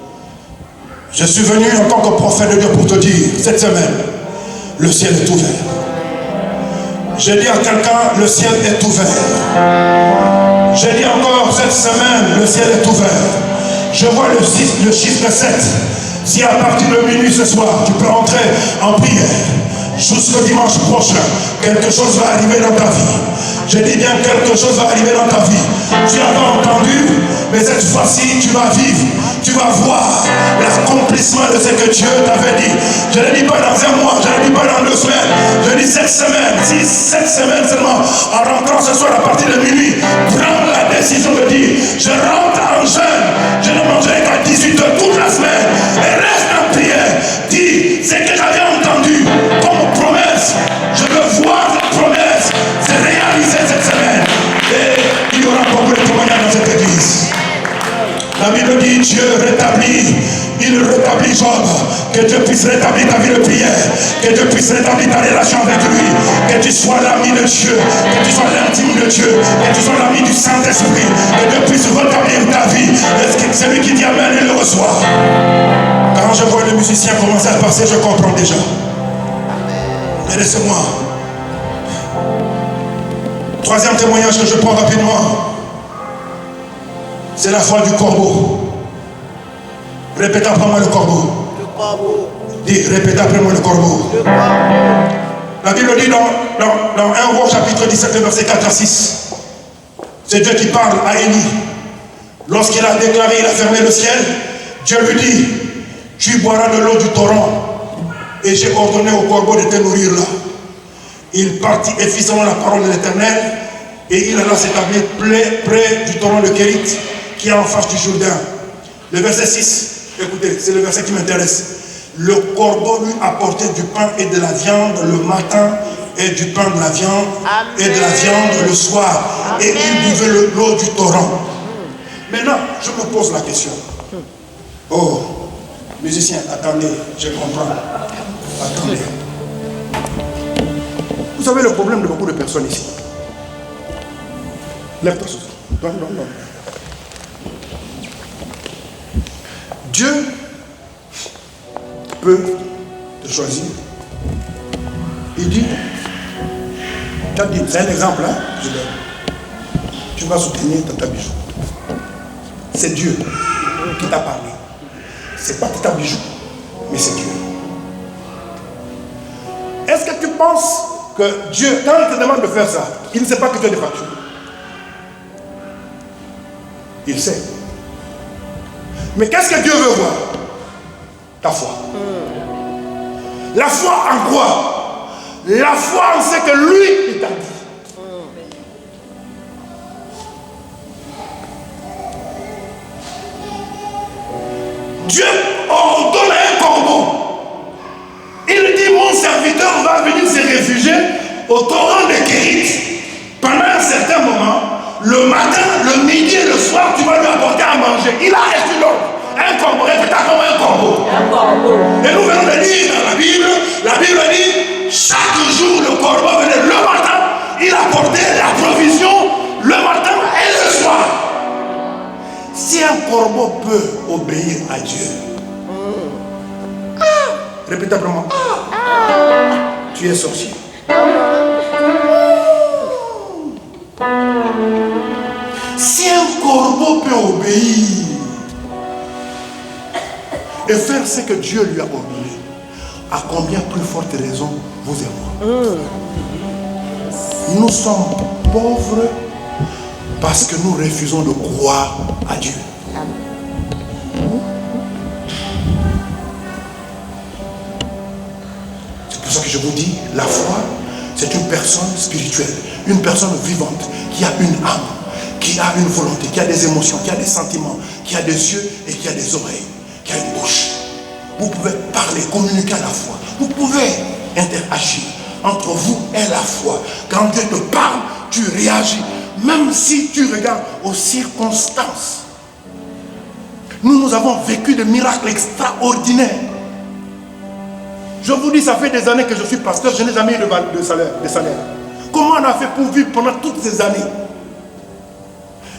je suis venu en tant que prophète de Dieu pour te dire, cette semaine, le ciel est ouvert. J'ai dit à quelqu'un, le ciel est ouvert. J'ai dit encore cette semaine, le ciel est ouvert. Je vois le chiffre 7. Si à partir de minuit ce soir, tu peux entrer en prière, jusqu'au dimanche prochain, quelque chose va arriver dans ta vie. Je dis bien quelque chose va arriver dans ta vie. Tu as pas entendu, mais cette fois-ci, tu vas vivre. Tu vas voir l'accomplissement de ce que Dieu t'avait dit. Je ne dis pas dans un mois, je ne dis pas dans 2 semaines. Je dis cette semaine, si cette semaine seulement, en rentrant ce soir à partir de minuit, prends la décision de dire, je rentre en jeûne, je ne mangerai qu'à 18h toute la semaine, et reste en prière. Dis, ce que j'avais entendu comme promesse, je veux voir cette promesse se réaliser cette semaine. Et il y aura beaucoup de témoignages dans cette église. La Bible dit, Dieu rétablit, il rétablit Job, que Dieu puisse rétablir ta vie de prière, que Dieu puisse rétablir ta relation avec lui, que tu sois l'ami de Dieu, que tu sois l'intime de Dieu, que tu sois l'ami du Saint-Esprit, que Dieu puisse rétablir ta vie. Est-ce que celui qui dit Amen, il le reçoit? Quand je vois le musicien commencer à passer, je comprends déjà. Mais laissez-moi. Troisième témoignage que je prends rapidement. C'est la foi du corbeau. Répétez après moi le corbeau. Le corbeau. Dis, répétez après moi le corbeau. Le corbeau. La Bible dit dans 1 Roi chapitre 17, verset 4 à 6. C'est Dieu qui parle à Élie. Lorsqu'il a déclaré, il a fermé le ciel, Dieu lui dit, tu boiras de l'eau du torrent. Et j'ai ordonné au corbeau de te nourrir là. Il partit et fit selon la parole de l'Éternel. Et il alla s'établir près du torrent de Kérit, qui est en face du Jourdain. Le verset 6, écoutez, c'est le verset qui m'intéresse. Le corbeau lui apportait du pain et de la viande le matin, et du pain, de la viande, et de la viande le soir. Et il buvait l'eau du torrent. Maintenant, je me pose la question. Oh, musicien, attendez, je comprends. Attendez. Vous savez le problème de beaucoup de personnes ici. Lève-toi ce soir. Non. Dieu peut te choisir. Il dit, c'est un exemple, hein, je donne. Tu vas soutenir Tata Bijou. C'est Dieu qui t'a parlé. C'est pas Tata Bijou, mais c'est Dieu. Est-ce que tu penses que Dieu, quand il te demande de faire ça, il ne sait pas que tu as des factures? Il sait. Mais qu'est-ce que Dieu veut voir? Ta foi. La foi en quoi? La foi en ce que lui, il t'a dit. Dieu ordonne à un corbeau. Il dit, mon serviteur va venir se réfugier au torrent de Kérit. Pendant un certain moment, le matin, le midi et le soir, tu vas lui apporter à manger. Il a reçu l'ordre. Un corbeau, répétez comme un corbeau. Un corbeau. Et nous venons de lire dans la Bible dit, chaque jour le corbeau venait le matin, il apportait la provision le matin et le soir. Si un corbeau peut obéir à Dieu, répétez après moi, tu es sorcier. Si un corbeau peut obéir et faire ce que Dieu lui a ordonné, à combien plus forte raison vous et moi? Nous sommes pauvres parce que nous refusons de croire à Dieu. C'est pour ça que je vous dis, la foi, c'est une personne spirituelle, une personne vivante, qui a une âme, qui a une volonté, qui a des émotions, qui a des sentiments, qui a des yeux et qui a des oreilles, qui a une bouche. Vous pouvez parler, communiquer à la foi. Vous pouvez interagir entre vous et la foi. Quand Dieu te parle, tu réagis, même si tu regardes aux circonstances. Nous avons vécu des miracles extraordinaires. Je vous dis, ça fait des années que je suis pasteur, je n'ai jamais eu de salaire. Comment on a fait pour vivre pendant toutes ces années?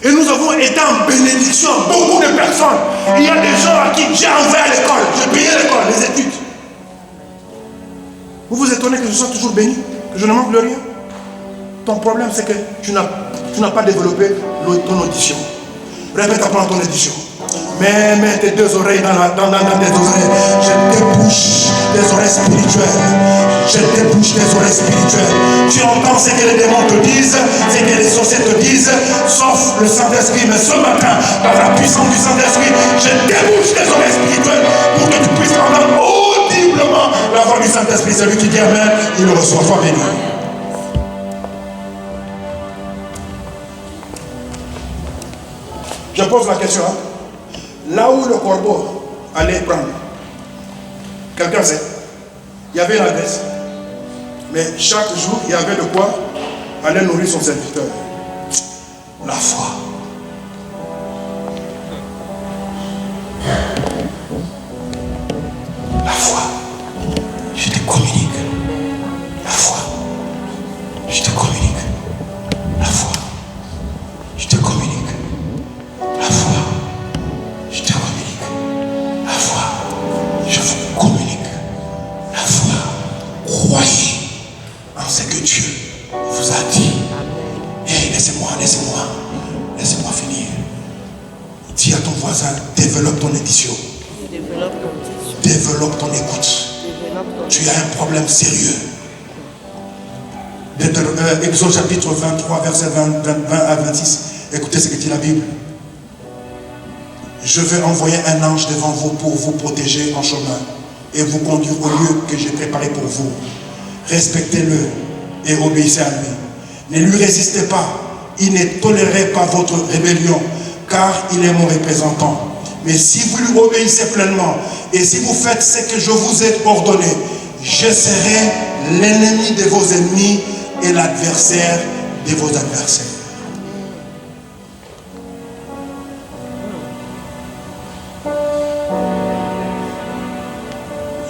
Et nous avons été en bénédiction à beaucoup de personnes. Il y a des gens à qui j'ai envoyé à l'école, j'ai payé l'école, les études. Vous vous étonnez que je sois toujours béni, que je ne manque de rien? Ton problème, c'est que tu n'as pas développé ton audition. Répète après ton audition. Mets tes deux oreilles dans tes oreilles. Je débouche tes oreilles spirituelles. Je débouche tes oreilles spirituelles. Tu entends ce que les démons te disent, ce que les sorciers te disent, sauf le Saint-Esprit. Mais ce matin, par la puissance du Saint-Esprit, je débouche tes oreilles spirituelles pour que tu puisses entendre audiblement la voix du Saint-Esprit. Celui qui dit Amen, il le reçoit. Sois béni. Je pose la question. Là où le corbeau allait prendre, quelqu'un sait, il y avait une adresse. Mais chaque jour, il y avait de quoi aller nourrir son serviteur. La foi. La foi. Je te communique. La foi. Je te communique. La foi. Je te communique. La foi. Je te communique. La foi. Je vous communique. La foi. Croyez en ce que Dieu vous a dit. Hey, laissez-moi finir. Dis à ton voisin, développe ton édition. Développe ton écoute. Tu as un problème sérieux. Exode chapitre 23, verset 20 à 26. Écoutez ce que dit la Bible. Je vais envoyer un ange devant vous pour vous protéger en chemin et vous conduire au lieu que j'ai préparé pour vous. Respectez-le et obéissez à lui. Ne lui résistez pas. Il ne tolérerait pas votre rébellion, car il est mon représentant. Mais si vous lui obéissez pleinement et si vous faites ce que je vous ai ordonné, je serai l'ennemi de vos ennemis et l'adversaire de vos adversaires.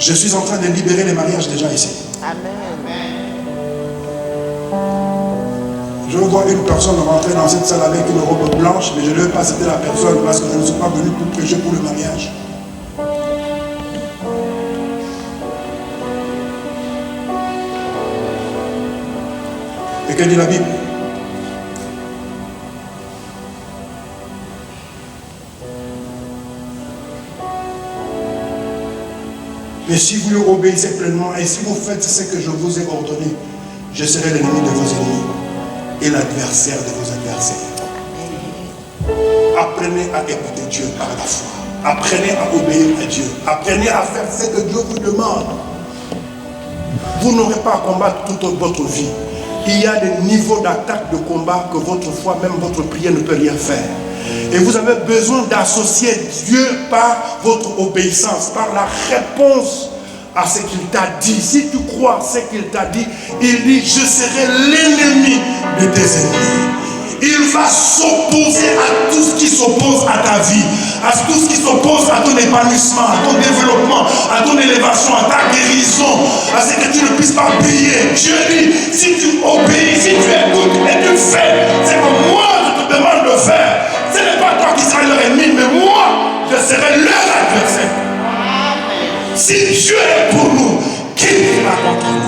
Je suis en train de libérer les mariages déjà ici. Amen. Je vois une personne rentrer dans cette salle avec une robe blanche, mais je ne vais pas citer la personne parce que je ne suis pas venu pour prêcher pour le mariage. Et que dit la Bible? Mais si vous lui obéissez pleinement et si vous faites ce que je vous ai ordonné, je serai l'ennemi de vos ennemis et l'adversaire de vos adversaires. Apprenez à écouter Dieu par la foi. Apprenez à obéir à Dieu. Apprenez à faire ce que Dieu vous demande. Vous n'aurez pas à combattre toute votre vie. Il y a des niveaux d'attaque de combat que votre foi, même votre prière ne peut rien faire. Et vous avez besoin d'associer Dieu par votre obéissance, par la réponse à ce qu'il t'a dit. Si tu crois ce qu'il t'a dit, il dit, je serai l'ennemi de tes ennemis. Il va s'opposer à tout ce qui s'oppose à ta vie, à tout ce qui s'oppose à ton épanouissement, à ton développement, à ton élévation, à ta guérison, à ce que tu ne puisses pas briller. Dieu dit, si tu obéis, si tu écoutes et tu fais ce que moi je te demande de faire, ce n'est pas toi qui seras leur ennemi, mais moi, je serai leur adversaire. Si Dieu est pour nous, qui sera contre nous?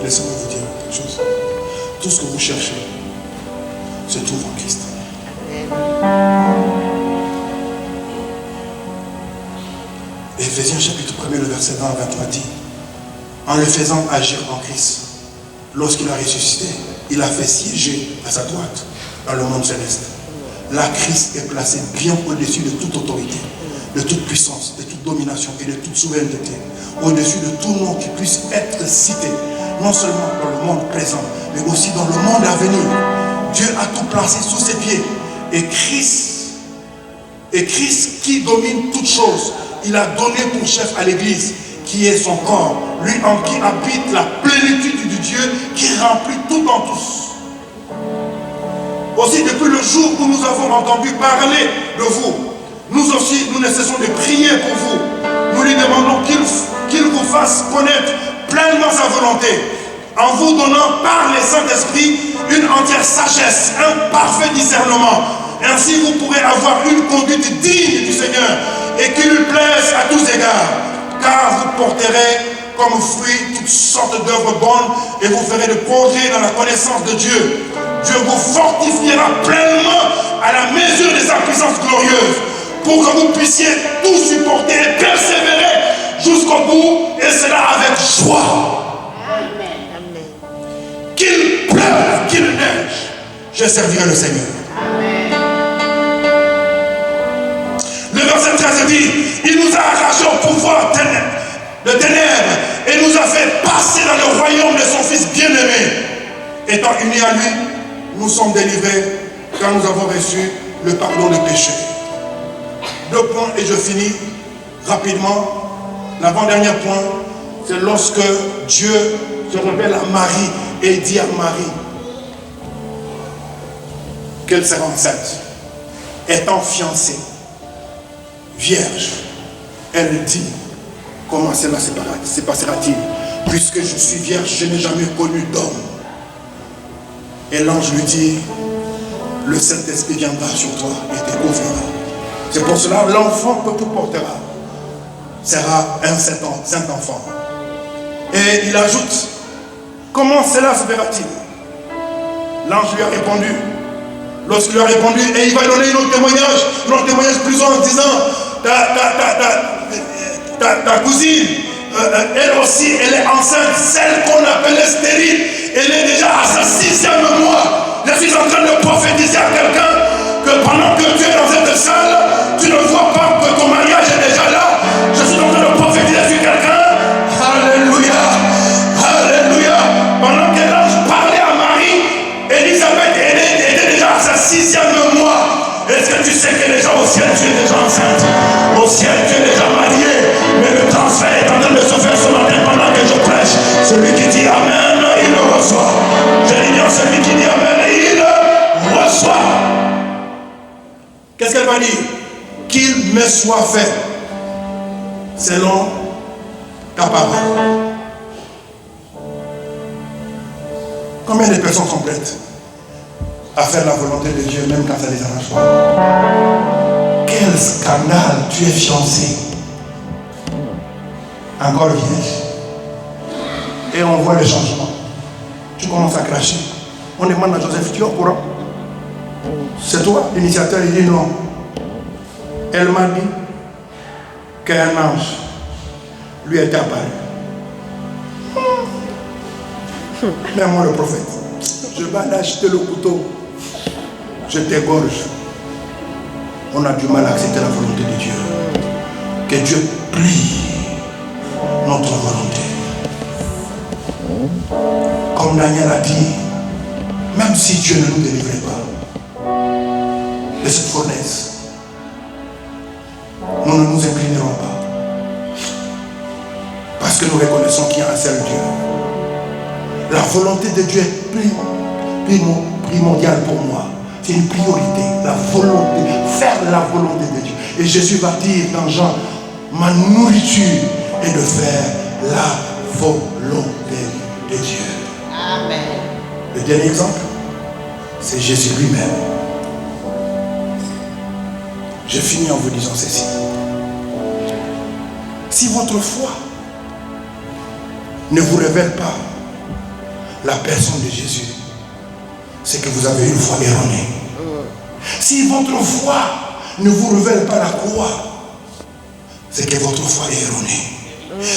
Laissez-moi vous dire quelque chose. Tout ce que vous cherchez se trouve en Christ. Éphésiens chapitre 1, le verset 20 à 23 dit, en le faisant agir en Christ, lorsqu'il a ressuscité, il a fait siéger à sa droite dans le monde céleste. Là, Christ est placé bien au-dessus de toute autorité, de toute puissance, de toute domination et de toute souveraineté, au-dessus de tout nom qui puisse être cité, non seulement dans le monde présent, mais aussi dans le monde à venir. Dieu a tout placé sous ses pieds. Et Christ qui domine toutes choses, il a donné pour chef à l'église, qui est son corps, lui en qui habite la plénitude plénitude du Dieu qui remplit tout en tous. Aussi, depuis le jour où nous avons entendu parler de vous, nous aussi, nous ne cessons de prier pour vous. Nous lui demandons qu'il vous fasse connaître pleinement sa volonté, en vous donnant par le Saint-Esprit une entière sagesse, un parfait discernement. Ainsi, vous pourrez avoir une conduite digne du Seigneur et qui lui plaise à tous égards, car vous porterez comme fruit toutes sortes d'œuvres bonnes et vous ferez de progrès dans la connaissance de Dieu. Dieu vous fortifiera pleinement à la mesure de sa puissance glorieuse pour que vous puissiez tout supporter et persévérer jusqu'au bout, et cela avec joie. Amen. Qu'il pleuve, qu'il neige, je servirai le Seigneur. Amen. Le verset 13 dit, il nous a arrachés au pouvoir de ténèbres et nous a fait passer dans le royaume de son Fils bien-aimé. Étant unis à lui, nous sommes délivrés quand nous avons reçu le pardon des péchés. 2 points et je finis rapidement. L'avant-dernier point, c'est lorsque Dieu se révèle à Marie et dit à Marie qu'elle sera enceinte. Étant fiancée, vierge, elle dit, comment cela se passera-t-il? Puisque je suis vierge, je n'ai jamais connu d'homme. Et l'ange lui dit, le Saint-Esprit viendra sur toi et te couvrira. C'est pour cela que l'enfant que tu porteras sera un saint enfant. Et il ajoute, comment cela se fera-t-il? L'ange lui a répondu, lorsqu'il lui a répondu, et il va donner un autre témoignage plus en disant, ta cousine, elle aussi, elle est enceinte, celle qu'on appelle stérile, elle est déjà à sa 6e mois. Je suis en train de prophétiser à quelqu'un que pendant que tu es dans cette salle, tu ne vois pas que ton mariage est déjà là. Je suis en train de prophétiser sur quelqu'un. Alléluia, alléluia. Pendant que l'ange parlait à Marie, Élisabeth était déjà à sa 6e mois. Est-ce que tu sais que déjà au ciel tu es déjà enceinte? Au ciel tu es déjà marié. Mais le transfert est en train de se faire ce matin pendant que je prêche. Celui qui dit Amen, il le reçoit. Je dis bien celui qui dit Amen, il le reçoit. Qu'est-ce qu'elle va dire? Qu'il me soit fait selon ta parole. Combien de personnes sont prêtes à faire la volonté de Dieu même quand ça les arrange pas? Quel scandale, tu es fiancé, encore vierge, et on voit le changement. Tu commences à cracher. On demande à Joseph, tu es au courant? C'est toi, l'initiateur. Il dit non. Elle m'a dit qu'un ange lui est apparu. Mais moi, le prophète, je vais aller acheter le couteau. Je t'égorge. On a du mal à accepter la volonté de Dieu. Que Dieu plie notre volonté. Comme Daniel a dit, même si Dieu ne nous délivrait pas de cette fournaise, nous ne nous inclinerons pas. Parce que nous reconnaissons qu'il y a un seul Dieu. La volonté de Dieu est primordiale pour moi. C'est une priorité, la volonté, faire la volonté de Dieu. Et Jésus va dire dans Jean, ma nourriture est de faire la volonté de Dieu. Amen. Le dernier exemple, c'est Jésus lui-même. Je finis en vous disant ceci. Si votre foi ne vous révèle pas la personne de Jésus, c'est que vous avez une foi erronée. Si votre foi ne vous révèle pas la croix, c'est que votre foi est erronée.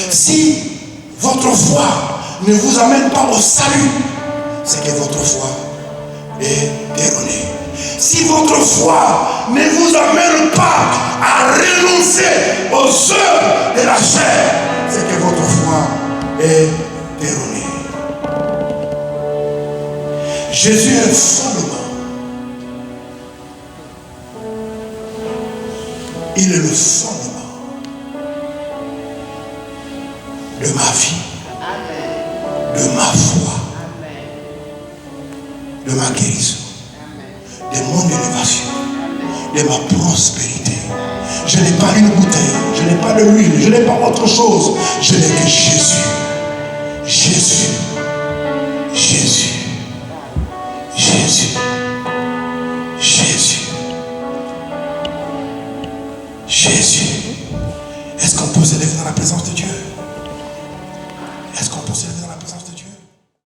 Si votre foi ne vous amène pas au salut, c'est que votre foi est erronée. Si votre foi ne vous amène pas à renoncer aux œuvres de la chair, c'est que votre foi est erronée. Jésus est le fondement. Il est le fondement de ma vie. Amen. de ma foi, de ma guérison, de mon élévation, de ma prospérité. Je n'ai pas une bouteille, je n'ai pas de l'huile, je n'ai pas autre chose. Je n'ai que Jésus. Jésus. Jésus. Jésus. Jésus. Jésus. Est-ce qu'on peut se lever dans la présence de Dieu? Est-ce qu'on peut se lever dans la présence de Dieu?